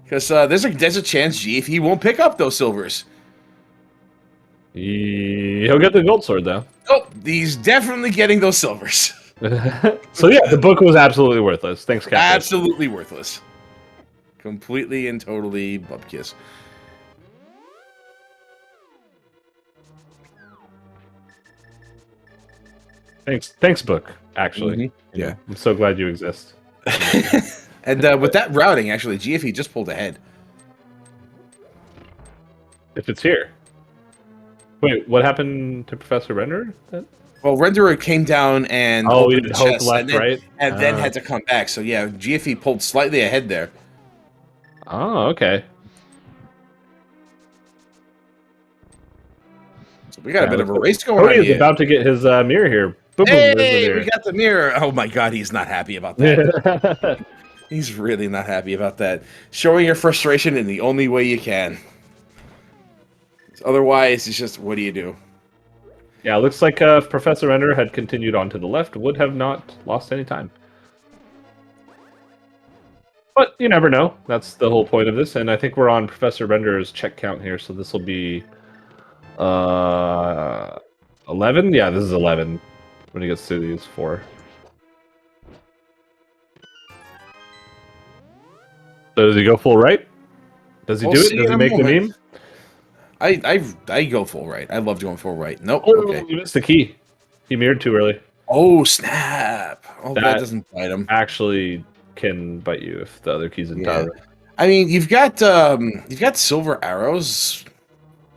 Because there's a chance GFE won't pick up those silvers. He'll get the gold sword, though. Oh, he's definitely getting those silvers. So yeah, the book was absolutely worthless. Thanks, Catfish. Absolutely worthless. Completely and totally bubkiss. Thanks, book. Actually, Yeah. I'm so glad you exist. And with that routing, actually, GFE just pulled ahead. If it's here. Wait, what happened to Professor Render? Well, Renderer came down and Oh, he opened did the hope chest, left, and then, right? and then had to come back. So yeah, GFE pulled slightly ahead there. Oh, okay. So we got a bit of a race going Cody on is here. about to get his mirror here. Boom, boom, there's the Hey, mirror. we got the mirror. Oh my god, he's not happy about that. He's really not happy about that. Showing your frustration in the only way you can. Otherwise, it's just, what do you do? Yeah, it looks like if Professor Render had continued on to the left, would have not lost any time. But you never know. That's the whole point of this, and I think we're on Professor Render's check count here, so this will be 11? Yeah, this is 11 when he gets through these 4. So does he go full right? Does he We'll do it? see Does in he a make the moment. meme? I go full right. I love going full right. Nope. Oh, Okay. you missed the key. He mirrored too early. Oh snap! Oh, that That doesn't bite him. Actually can bite you if the other key's in Yeah. tower. I mean, you've got silver arrows.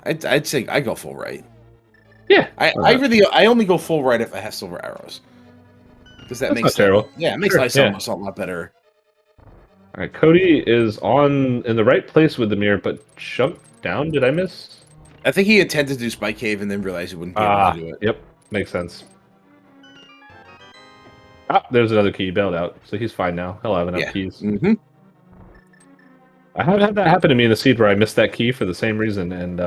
I'd say I go full right. Yeah. I only go full right if I have silver arrows. Because that That's makes not terrible. Yeah, it makes Sure, life yeah. a lot better. All right, Cody is in the right place with the mirror, but jumped down. Did I miss? I think he intended to do Spike Cave and then realized he wouldn't be able to do it. Yep, makes sense. Ah, there's another key. He bailed out, so he's fine now. He'll have enough keys. Mm-hmm. I have had that happen to me in the seed where I missed that key for the same reason and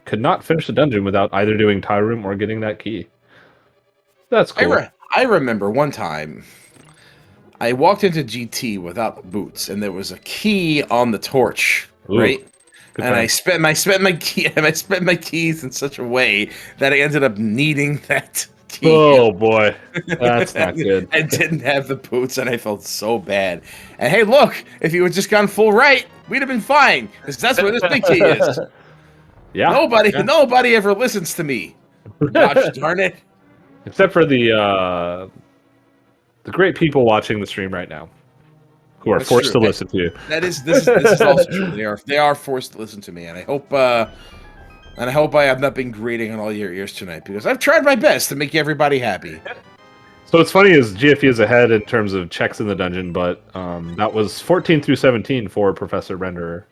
could not finish the dungeon without either doing tie room or getting that key. That's cool. I remember one time I walked into GT without boots, and there was a key on the torch, right? And I spent my keys in such a way that I ended up needing that key. Oh boy, that's not good. I didn't have the boots, and I felt so bad. And hey, look, if you had just gone full right, we'd have been fine, because that's where this big key is. Yeah. Nobody ever listens to me. Gosh darn it. Except for the great people watching the stream right now, who are forced to listen to you. This is also true. They are forced to listen to me, and I hope I have not been grating on all your ears tonight, because I've tried my best to make everybody happy. So what's funny is GFE is ahead in terms of checks in the dungeon, but that was 14 through 17 for Professor Renderer.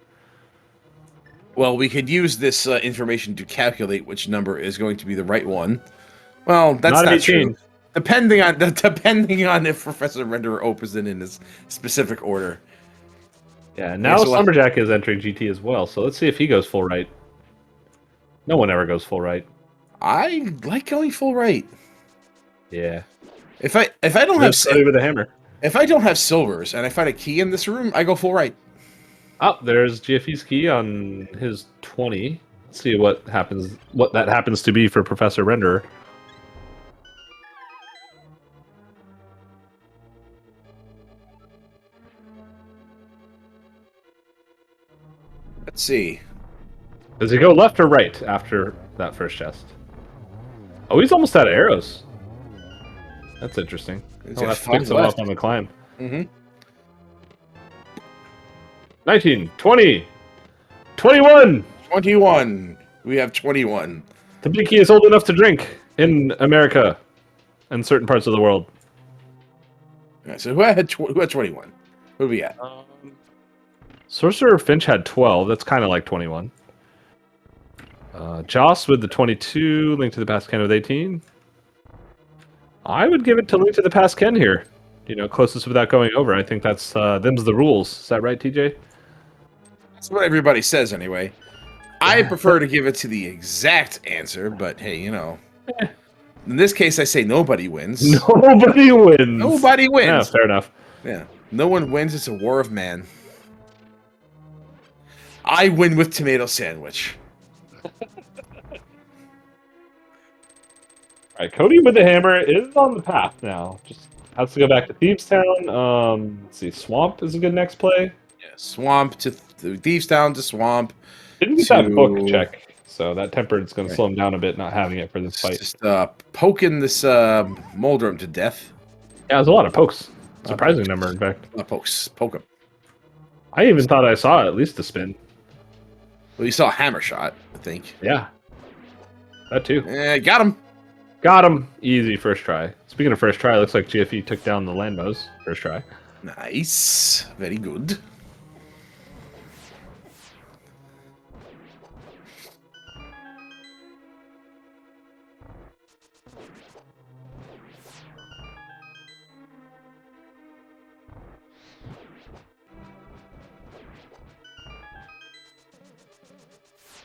Well, we could use this information to calculate which number is going to be the right one. Well, that's not true. Depending on if Professor Renderer opens it in his specific order. Yeah, now Lumberjack is entering GT as well, so let's see if he goes full right. No one ever goes full right. I like going full right. Yeah. If I don't have with a hammer. If I don't have silvers and I find a key in this room, I go full right. Oh, there's GFE's key on his 20. Let's see what that happens to be for Professor Renderer. Let's see. Does he go left or right after that first chest? Oh, he's almost out of arrows. That's interesting. He'll have to pick some up on the climb. Mm-hmm. 19, 20, 21! 21. We have 21. The big key is old enough to drink in America and certain parts of the world. All right, so who had 21? Who we at? Sorcerer Finch had 12. That's kind of like 21. Joss with the 22, Link to the Past Ken with 18. I would give it to Link to the Past Ken here. You know, closest without going over. I think that's them's the rules. Is that right, TJ? That's what everybody says anyway. I prefer to give it to the exact answer, but hey, you know. In this case, I say nobody wins. Nobody wins. Nobody wins. Yeah, fair enough. Yeah, no one wins. It's a war of man. I win with tomato sandwich. All right, Cody with the hammer is on the path now. Just has to go back to Thieves Town. Let's see, Swamp is a good next play. Yeah, swamp to Thieves Town to swamp. Didn't get that book check, so that tempered's going to slow him down a bit, not having it for this fight. Just poking this Moldrum to death. Yeah, there's a lot of pokes. Surprising number, in fact. Pokes. Poke him. I even thought I saw at least a spin. Well, you saw a hammer shot, I think. Yeah. That too. Got him. Got him. Easy first try. Speaking of first try, it looks like GFE took down the Landmos first try. Nice. Very good.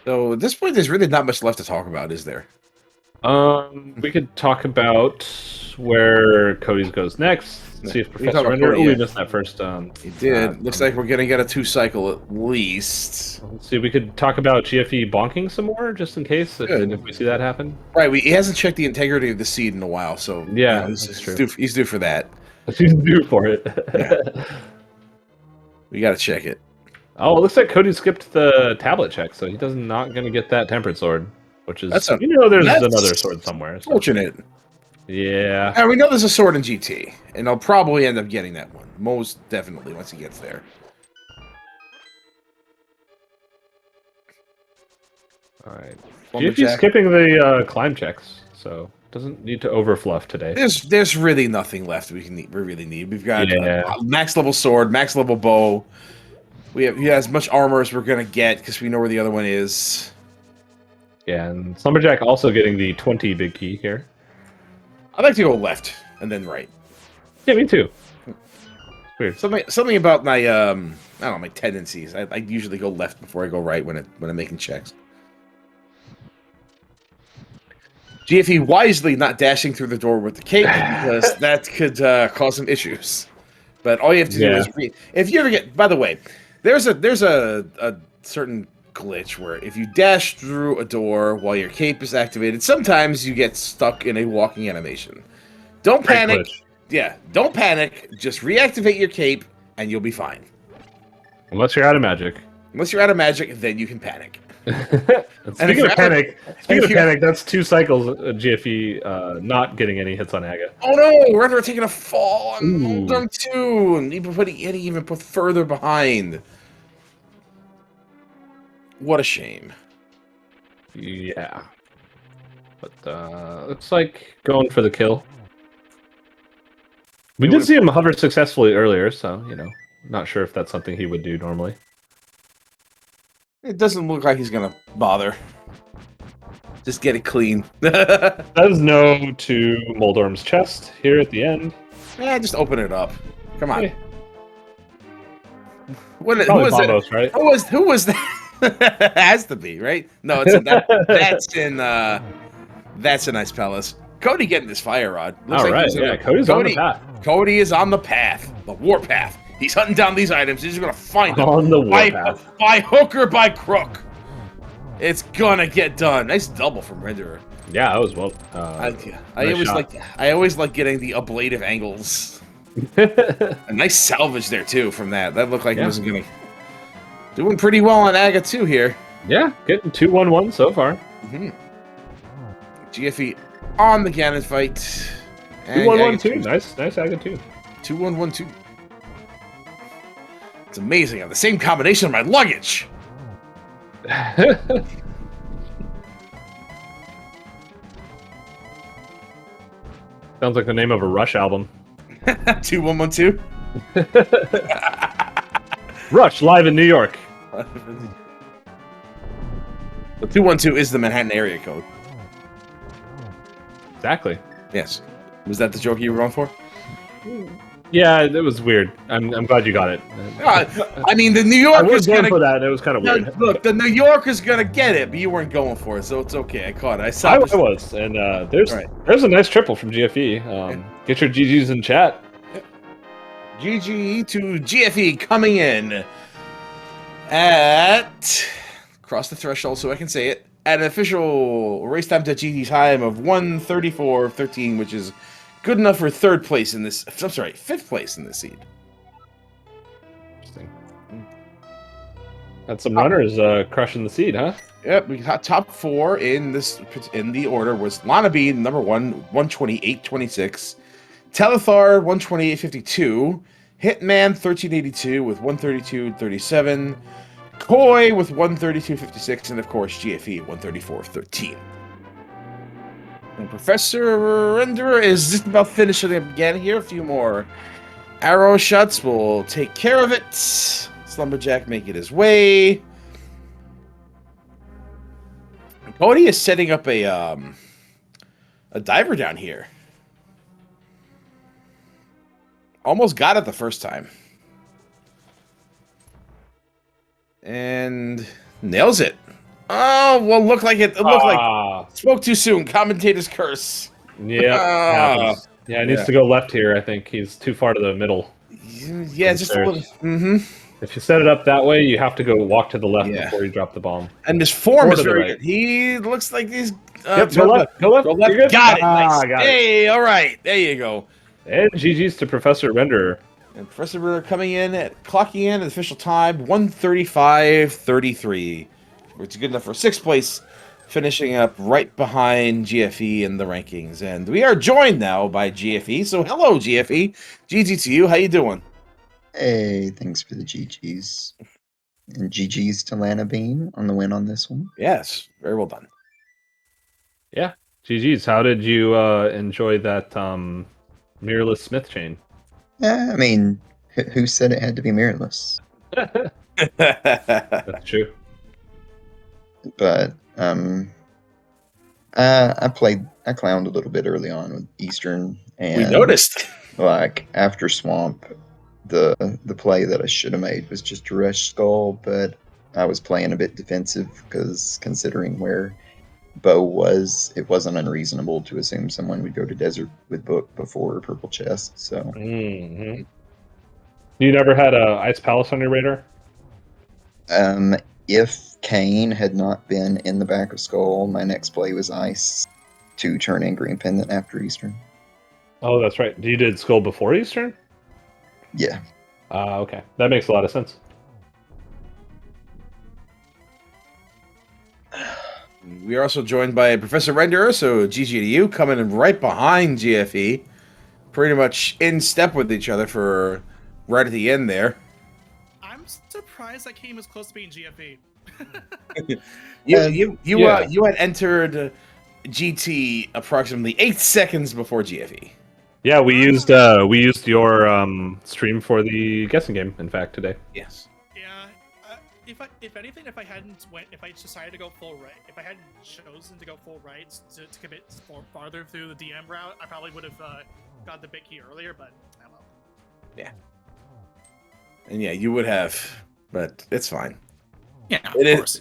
So at this point, there's really not much left to talk about, is there? We could talk about where Cody's goes next. See if Professor Render. Oh, we missed that first. He did. Looks like we're gonna get a 2-cycle at least. Let's see. We could talk about GFE bonking some more, just in case if we see that happen. Right. He hasn't checked the integrity of the seed in a while, so yeah, you know, that's true. He's due for that. He's due for it. Yeah. We gotta check it. Oh, it looks like Cody skipped the tablet check, so he does not going to get that tempered sword, which is there's another sword somewhere. So. Fortunate. Yeah. And we know there's a sword in GT, and I'll probably end up getting that one. Most definitely once he gets there. All right. GFE's skipping the climb checks, so doesn't need to overfluff today. There's really nothing left we really need. We've got max level sword, max level bow. We have as much armor as we're gonna get because we know where the other one is. Yeah, and Slumberjack also getting the 20 big key here. I'd like to go left and then right. Yeah, me too. Weird. Something about my I don't know, my tendencies. I usually go left before I go right when I'm making checks. GFE wisely not dashing through the door with the cape because that could cause some issues. But all you have to do is if you ever get. By the way, there's a certain glitch where if you dash through a door while your cape is activated, sometimes you get stuck in a walking animation. Don't panic. Yeah, don't panic. Just reactivate your cape and you'll be fine. Unless you're out of magic. Unless you're out of magic, then you can panic. Speaking of panic, that's 2 cycles of GFE not getting any hits on Aga. Oh no, Render taking a fall on Moldrum 2, and even put further behind. What a shame. Yeah. But looks like going for the kill. We did see him hover successfully earlier, so, you know, not sure if that's something he would do normally. It doesn't look like he's gonna bother. Just get it clean. Says no to Moldorm's chest here at the end. Yeah, just open it up. Come on. Yeah. Who was Bombos, it? Right? Who was that? It has to be, right? No, that's a nice palace. Cody getting this fire rod. Looks Cody's on the path. Cody is on the path, the war path. He's hunting down these items. He's gonna find them on the war path. By hook or by crook. It's gonna get done. Nice double from Renderer. Yeah, that was well. I always like getting the ablative angles. A nice salvage there too from that. That looked like it was gonna doing pretty well on Aga 2 here. Yeah, getting 2-1-1 so far. GFE on the Ganon fight. 2-1-1-2. Nice Aga 2. 2-1-1-2. It's amazing. I have the same combination of my luggage. Sounds like the name of a Rush album. 2-1-1-2. Rush live in New York. The 212 is the Manhattan area code. Exactly. Yes. Was that the joke you were going for? Yeah, it was weird. I'm glad you got it. I mean, the New I was Yorker's going gonna for that. It was kind of weird. look. The New Yorker's gonna get it, but you weren't going for it, so it's okay. I caught it. I saw. I was, and there's a nice triple from GFE. Get your GGs in chat. GG to GFE coming in at cross the threshold, so I can say it at an official race time.gt time of 1:34:13, which is good enough for third place in this. I'm sorry, fifth place in this seed. Interesting. Had some runners crushing the seed, huh? Yep, we got top 4 in the order was Lana B, number 1, 128.26. Telethar 128.52. Hitman 1382 with 132.37. Koi with 132.56, and of course GFE 134.13. And Professor Renderer is just about finishing up again here. A few more arrow shots will take care of it. Slumberjack making his way. And Cody is setting up a diver down here. Almost got it the first time. And nails it. Oh, well, looked like it looked like spoke too soon. Commentator's curse. Yeah, yeah, he needs to go left here. I think he's too far to the middle. Yeah, just a little. Mm-hmm. If you set it up that way, you have to go walk to the left before you drop the bomb. And his form is very right. good. He looks like he's yep, go left. Go left. Go left. You're good. Got it. Nice. Got hey, all right. There you go. And GG's to Professor Renderer. And Professor Renderer coming in clocking in at official time 1:35:33, which is good enough for sixth place, finishing up right behind GFE in the rankings. And we are joined now by GFE. So hello, GFE. GG to you. How you doing? Hey, thanks for the GGs. And GGs to Lana Bean on the win on this one. Yes, very well done. Yeah, GG's. How did you enjoy that mirrorless Smith chain? Yeah, I mean, who said it had to be mirrorless? That's true. But I clowned a little bit early on with Eastern, and we noticed. Like after Swamp, the play that I should have made was just to rush Skull, but I was playing a bit defensive because considering where Bo was, it wasn't unreasonable to assume someone would go to Desert with Book before Purple Chest. So, mm-hmm. You never had a Ice Palace on your radar? If Kane had not been in the back of Skull, my next play was Ice to turn in Green Pendant after Eastern. Oh, that's right. You did Skull before Eastern? Yeah. Okay. That makes a lot of sense. We are also joined by Professor Renderer, so GGDU coming in right behind GFE. Pretty much in step with each other for right at the end there. I'm surprised I came as close to being GFE. You had entered GT approximately 8 seconds before GFE. Yeah, we used your stream for the guessing game. In fact, today. Yes. Yeah. If anything, if I decided to go full right, if I hadn't chosen to go full right to commit farther through the DM route, I probably would have got the big key earlier. But I don't know. Yeah. And yeah, you would have, but it's fine. Yeah, it is.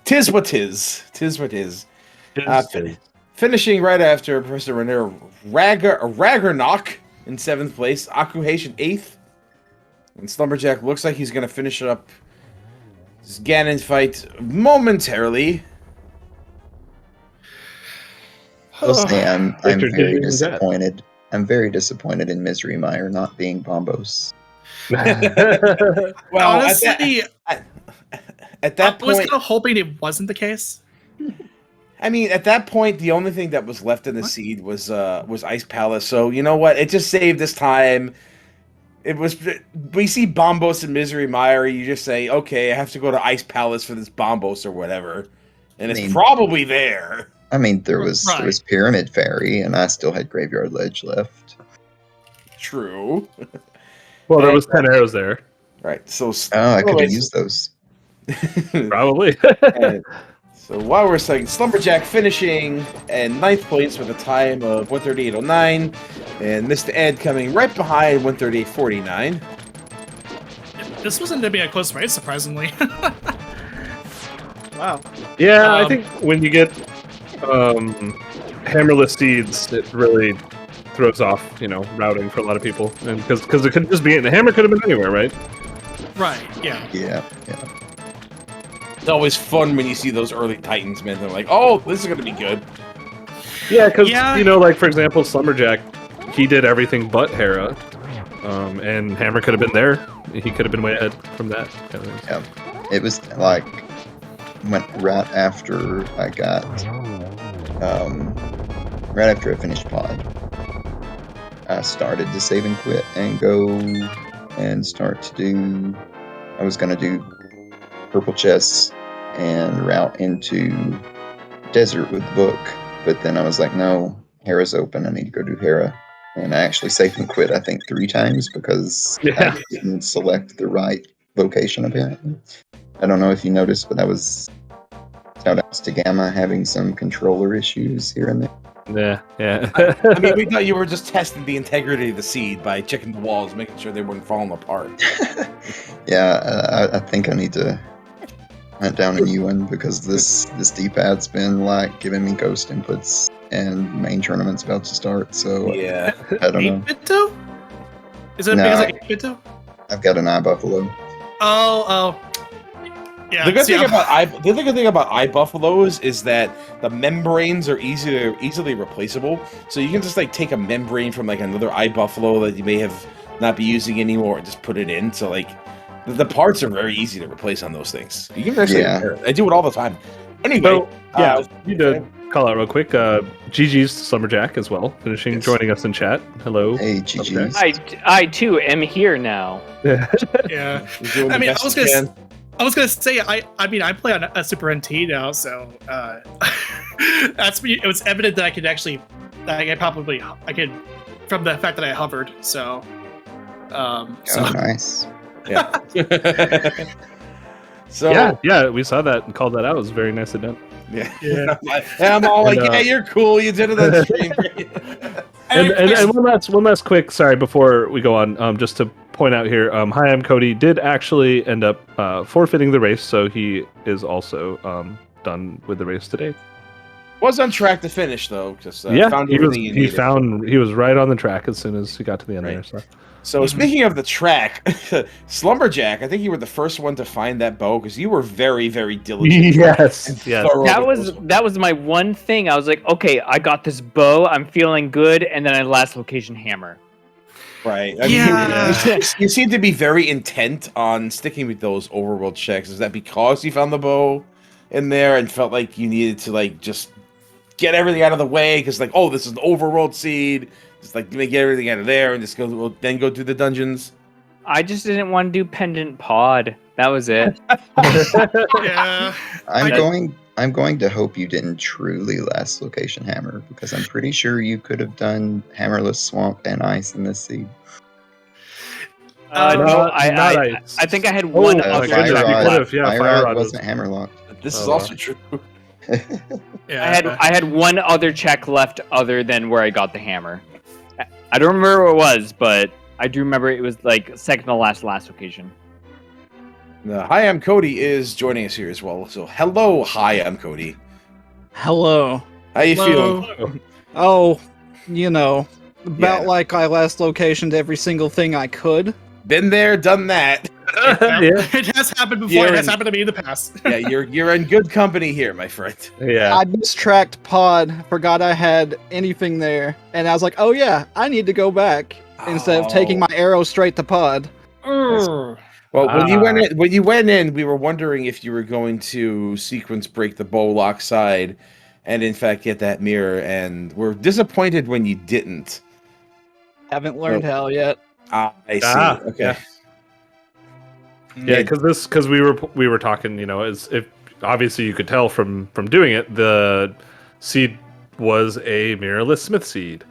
Tis what tis. Tis what is. Finishing right after Professor Renner, Ragnarok in 7th place, Akuhation 8th, and Slumberjack looks like he's going to finish up this Ganon fight momentarily. I'll say I'm very disappointed. I'm very disappointed in Misery Mire not being Bombos. Well, honestly, at that point, I was kind of hoping it wasn't the case. I mean, at that point, the only thing that was left in the seed was Ice Palace. So you know what? It just saved this time. We see Bombos and Misery Mire. You just say, okay, I have to go to Ice Palace for this Bombos or whatever, and it's probably there. I mean, there was Pyramid Fairy, and I still had Graveyard Ledge left. True. Well, there was 10 arrows there. Right. So I could have used those. Probably. So while we're saying Slumberjack finishing in 9th place with a time of 138.09, and Mr. Ed coming right behind 138.49. This wasn't to be a close race, surprisingly. Wow. Yeah, I think when you get hammerless seeds, it really throws off, routing for a lot of people, and because it could just be the hammer could have been anywhere, right? Right. Yeah. Yeah. It's always fun when you see those early Titans, man. They're like, oh, this is going to be good. Yeah, because Yeah. like for example, Slumberjack, he did everything but Hera, and Hammer could have been there. He could have been way ahead from that. Yeah. It was like went right after I got right after I finished pod. I started to save and quit and go and start to do. I was gonna do purple chests and route into desert with the book, but then I was like, no, Hera's open. I need to go do Hera. And I actually saved and quit, I think, 3 times because Yeah. I didn't select the right location, apparently. I don't know if you noticed, but I was shoutouts to Gamma having some controller issues here and there. Yeah. I mean, we thought you were just testing the integrity of the seed by checking the walls, making sure they weren't falling apart. Yeah, I think I need to hunt down a new one because this D-pad's been like giving me ghost inputs and main tournament's about to start, so Yeah. I don't know. 8-bit Is it No. because of 8-bit I've got an iBuffalo. Oh. Yeah. The good see, thing I'm- about the good thing about iBuffalos is that the membranes are easily replaceable. So you can just like take a membrane from like another iBuffalo that you may have not be using anymore and just put it in. So like the parts are very easy to replace on those things. You can actually repair it. I do it all the time. Anyway, So, yeah, need to call out real quick. GG's Slumberjack as well, finishing, Yes. joining us in chat. Hello. Hey, GG's. I too am here now. Yeah. you're doing I the mean, best I was you gonna can. I was gonna say I mean I play on a Super NT now, so it was evident that I could actually I could from the fact that I hovered. So Oh, nice. Yeah. So Yeah, we saw that and called that out. It was very nicely done. yeah. Yeah. And I'm all like, And, yeah, you're cool. You did it on stream. And one last quick, sorry, before we go on, just to point out here, Hi, I'm Cody did actually end up forfeiting the race, so he is also done with the race today. Was on track to finish though, because Yeah, found he was. everything you needed. He was right on the track as soon as he got to the end Right. there. So. So speaking of the track, Slumberjack, I think you were the first one to find that bow because you were very, very diligent. Yes. and Yes. thorough with those. That was my one thing. I was like, okay, I got this bow. I'm feeling good, and then I last location hammer. Right. I mean, Yeah. you seem to be very intent on sticking with those overworld checks. Is that because you found the bow in there and felt like you needed to like just get everything out of the way? Because like, oh, this is an overworld seed. Just like get everything out of there and just go do the dungeons. I just didn't want to do pendant pod. That was it. Yeah. I'm going to hope you didn't truly last location hammer because I'm pretty sure you could have done hammerless swamp and ice in this seed. No, Not I ice. think I had one my other goodness, check you left. could've, yeah, Fire fire rod rod wasn't hammerlocked. This is Oh, also true. Yeah. I had one other check left other than where I got the hammer. I don't remember what it was, but I do remember it was like second to last location. Hi, I'm Cody is joining us here as well. So hello, hi, I'm Cody. Hello. How you Hello. feeling? Oh, about Yeah. like I last locationed every single thing I could. Been there, done that. Yeah. It has happened before. You're It has in- happened to me in the past. Yeah, you're in good company here, my friend. Yeah. I mistracked pod, forgot I had anything there, and I was like, oh yeah, I need to go back instead of taking Oh. my arrow straight to pod. Well, when you went in, we were wondering if you were going to sequence break the bow lock side, and in fact get that mirror, and we're disappointed when you didn't. Haven't learned how yet. I see. Ah, Okay. yeah. Yeah, because we were talking, as if obviously you could tell from doing it, the seed was a mirrorless smith seed.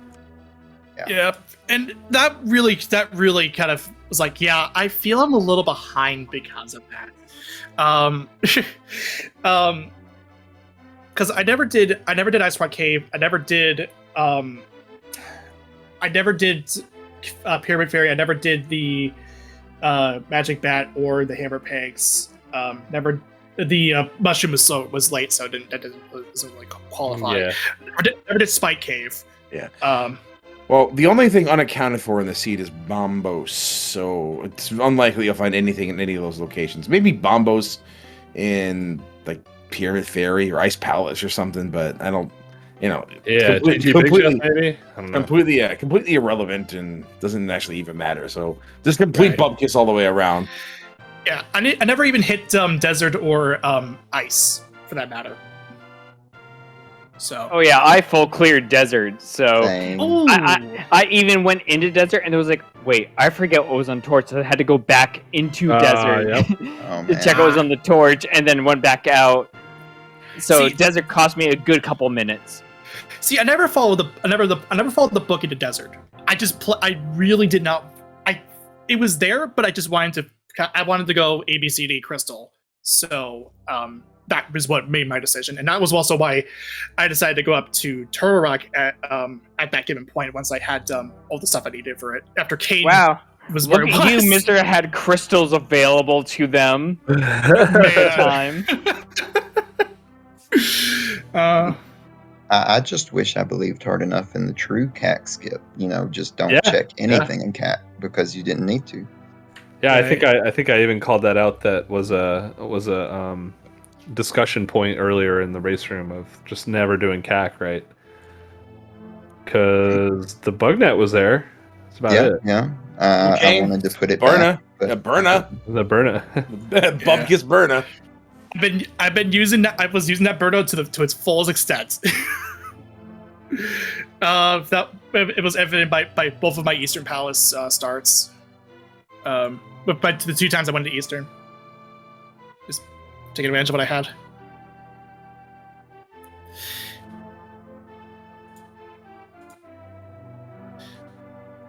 Yeah, and that really kind of was like, yeah, I feel I'm a little behind because of that. because I never did Ice Rock Cave. I never did Pyramid Fairy. I never did the Magic Bat or the Hammer Pegs. Never the Mushroom was late, so doesn't like qualify. Yeah. Never did Spike Cave. Yeah. Well, the only thing unaccounted for in the seed is Bombos, so it's unlikely you'll find anything in any of those locations. Maybe Bombos in like Pyramid Fairy or Ice Palace or something, but I don't. Yeah, completely, maybe. I don't know. completely irrelevant and doesn't actually even matter. So just complete bump kiss all the way around. Yeah, I never even hit desert or ice for that matter. So. Oh yeah, I full cleared desert. So Same. I even went into desert and it was like, wait, I forget what was on torch. So I had to go back into desert Yep. Oh, to check what was on the torch, and then went back out. So See- desert cost me a good couple minutes. See, I never followed the book into desert. I really did not. It was there, but I just wanted to go ABCD Crystal. So that was what made my decision, and that was also why I decided to go up to Turtle Rock at that given point once I had all the stuff I needed for it. After Kane was where Look it at was. you, Mister, had crystals available to them at the time. I just wish I believed hard enough in the true CAC skip. Just don't Yeah, check anything in CAC because you didn't need to. Yeah, I think I even called that out. That was a discussion point earlier in the race room of just never doing CAC, right? Because the bug net was there. That's about it. Yeah. Okay. I wanted to put it Burna, back, but Burna, The Burna. bump kiss Burna. I've been using that. I was using that Birdo to its fullest extent. It was evident by both of my Eastern Palace starts. But by the 2 times I went to Eastern, just taking advantage of what I had.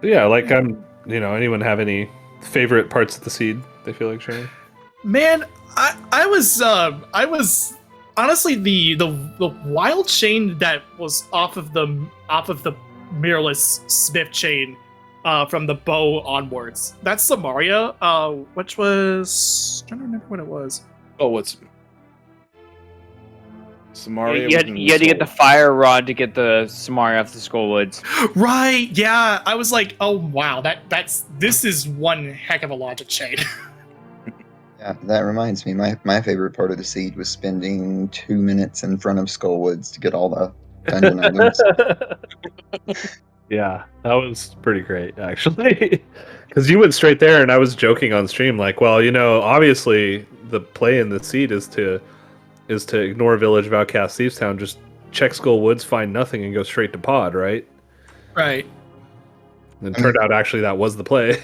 Yeah, like anyone have any favorite parts of the seed they feel like sharing? Man, I was honestly the wild chain that was off of the mirrorless Smith chain from the bow onwards. That's Samaria, which was I'm trying to remember what it was. Oh, what's Samaria? You had to get the fire rod to get the Samari off the Skullwoods. Right, yeah. I was like, oh wow, this is one heck of a logic chain. yeah, that reminds me. My favorite part of the seed was spending 2 minutes in front of Skullwoods to get all the dungeon items. Yeah, that was pretty great, actually. Because you went straight there, and I was joking on stream, like, well, obviously the play in the seed is to ignore Village of Outcast Thieves Town, just check Skull Woods, find nothing, and go straight to Pod, right? Right. And it turned out actually that was the play.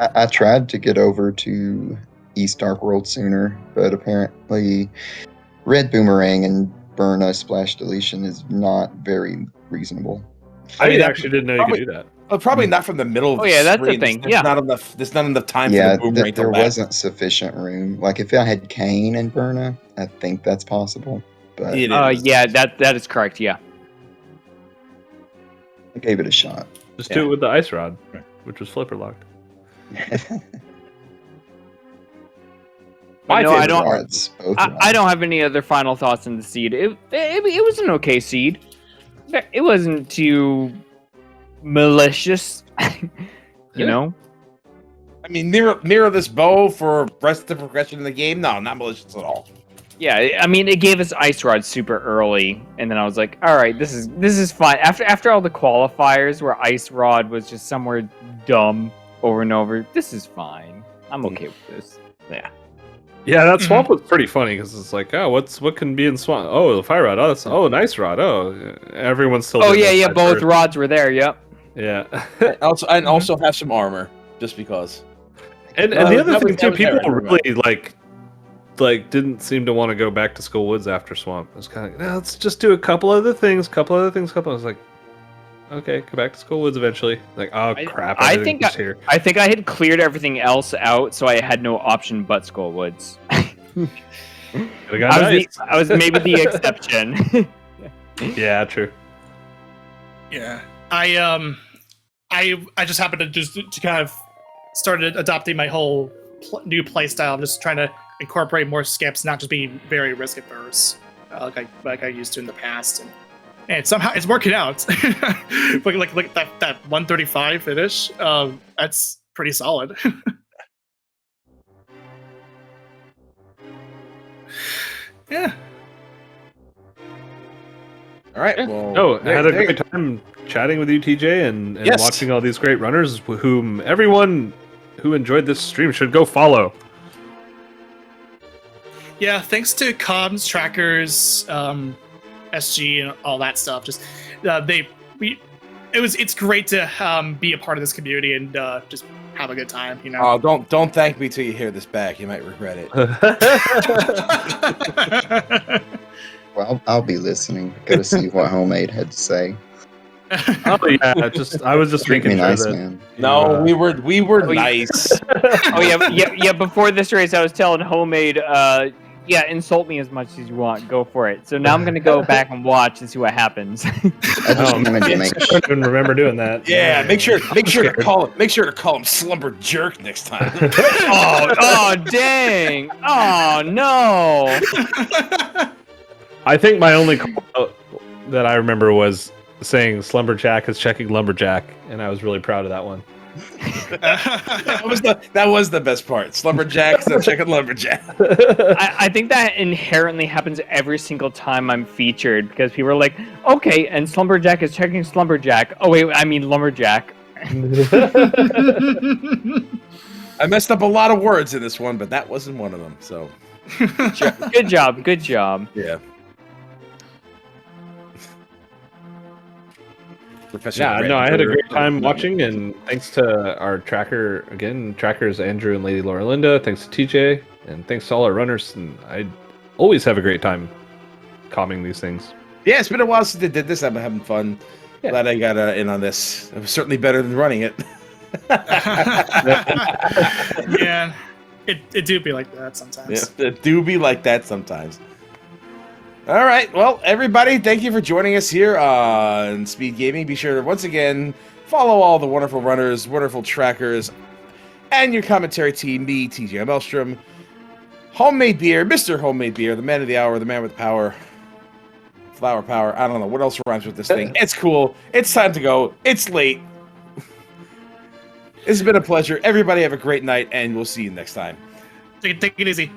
I tried to get over to East Dark World sooner, but apparently Red Boomerang and Burna Splash Deletion is not very reasonable. I actually didn't know you could do that. Probably not from the middle of Oh the yeah, that's the screen. thing. There's Yeah. There's not enough time Yeah, for the boomerang to there lap. wasn't sufficient room. Like if I had Kane and Burna, I think that's possible. But It is. Yeah, that is correct. Yeah. I gave it a shot. Just do it with the ice rod, which was flipper locked. I know, I don't- Rods, both I don't have any other final thoughts on the seed. It was an okay seed. It wasn't too malicious, you know. I mean, mirror this bow for rest of the progression in the game. No, not malicious at all. Yeah, I mean, it gave us Ice Rod super early, and then I was like, all right, this is fine. After all the qualifiers where Ice Rod was just somewhere dumb over and over, this is fine. I'm okay with this. Yeah. Yeah, that swamp was pretty funny because it's like, oh, what can be in swamp? Oh, the fire rod. Oh, an ice rod. Oh, everyone's still. Oh doing yeah, that yeah. side Both first. rods were there. Yep. Yeah. Also have some armor, just because. And the other thing too, people really like didn't seem to want to go back to Skull Woods after Swamp. It was kind of like, no, let's just do a couple other things. I was like, okay, go back to Skull Woods eventually. Like, oh crap! I think here. I think I had cleared everything else out, so I had no option but Skull Woods. Could've got nice. I was maybe the exception. Yeah, true. Yeah, I just happened to kind of started adopting my whole new play style. I'm just trying to incorporate more skips, not just being very risk averse, like I used to in the past, and somehow it's working out. like that 135 finish. That's pretty solid. Yeah. All right. Well, No, I had a great time chatting with you, TJ, and Yes. watching all these great runners, whom everyone who enjoyed this stream should go follow. Yeah, thanks to comms, trackers, SG, and all that stuff. Just it's great to be a part of this community and just have a good time. You know. Oh, don't thank me till you hear this back. You might regret it. Well, I'll be listening. Got to see what Homemade had to say. Oh yeah, I was just Treat me making sure nice, that man. No, we were Oh, yeah. nice. Oh yeah. Before this race, I was telling Homemade, yeah, insult me as much as you want, go for it. So now I'm gonna go back and watch and see what happens. I just wanted to make I don't even remember doing that. Yeah, make sure to call him Slumber Jerk next time. oh dang! Oh no! I think my only call out that I remember was saying Slumberjack is checking Lumberjack, and I was really proud of that one. that was the best part. Slumberjack's the checking Lumberjack. I think that inherently happens every single time I'm featured because people are like, okay, and Slumberjack is checking Slumberjack. Oh wait, I mean Lumberjack. I messed up a lot of words in this one, but that wasn't one of them. So Good job. Good job. yeah. Yeah, no, I had a great time watching, and thanks to our trackers Andrew and Lady Laura Linda, thanks to TJ, and thanks to all our runners, and I always have a great time calming these things. Yeah, it's been a while since I did this. I'm having fun. Yeah. Glad I got in on this. It was certainly better than running it. Yeah, it do be like that sometimes. Yeah, it do be like that sometimes. All right, well, everybody, thank you for joining us here on Speed Gaming. Be sure to, once again, follow all the wonderful runners, wonderful trackers, and your commentary team, me, TJ Melstrom, Homemade Beer, Mr. Homemade Beer, the man of the hour, the man with power, flower power, I don't know, what else rhymes with this thing? It's cool. It's time to go. It's late. This has been a pleasure. Everybody have a great night, and we'll see you next time. Take it easy.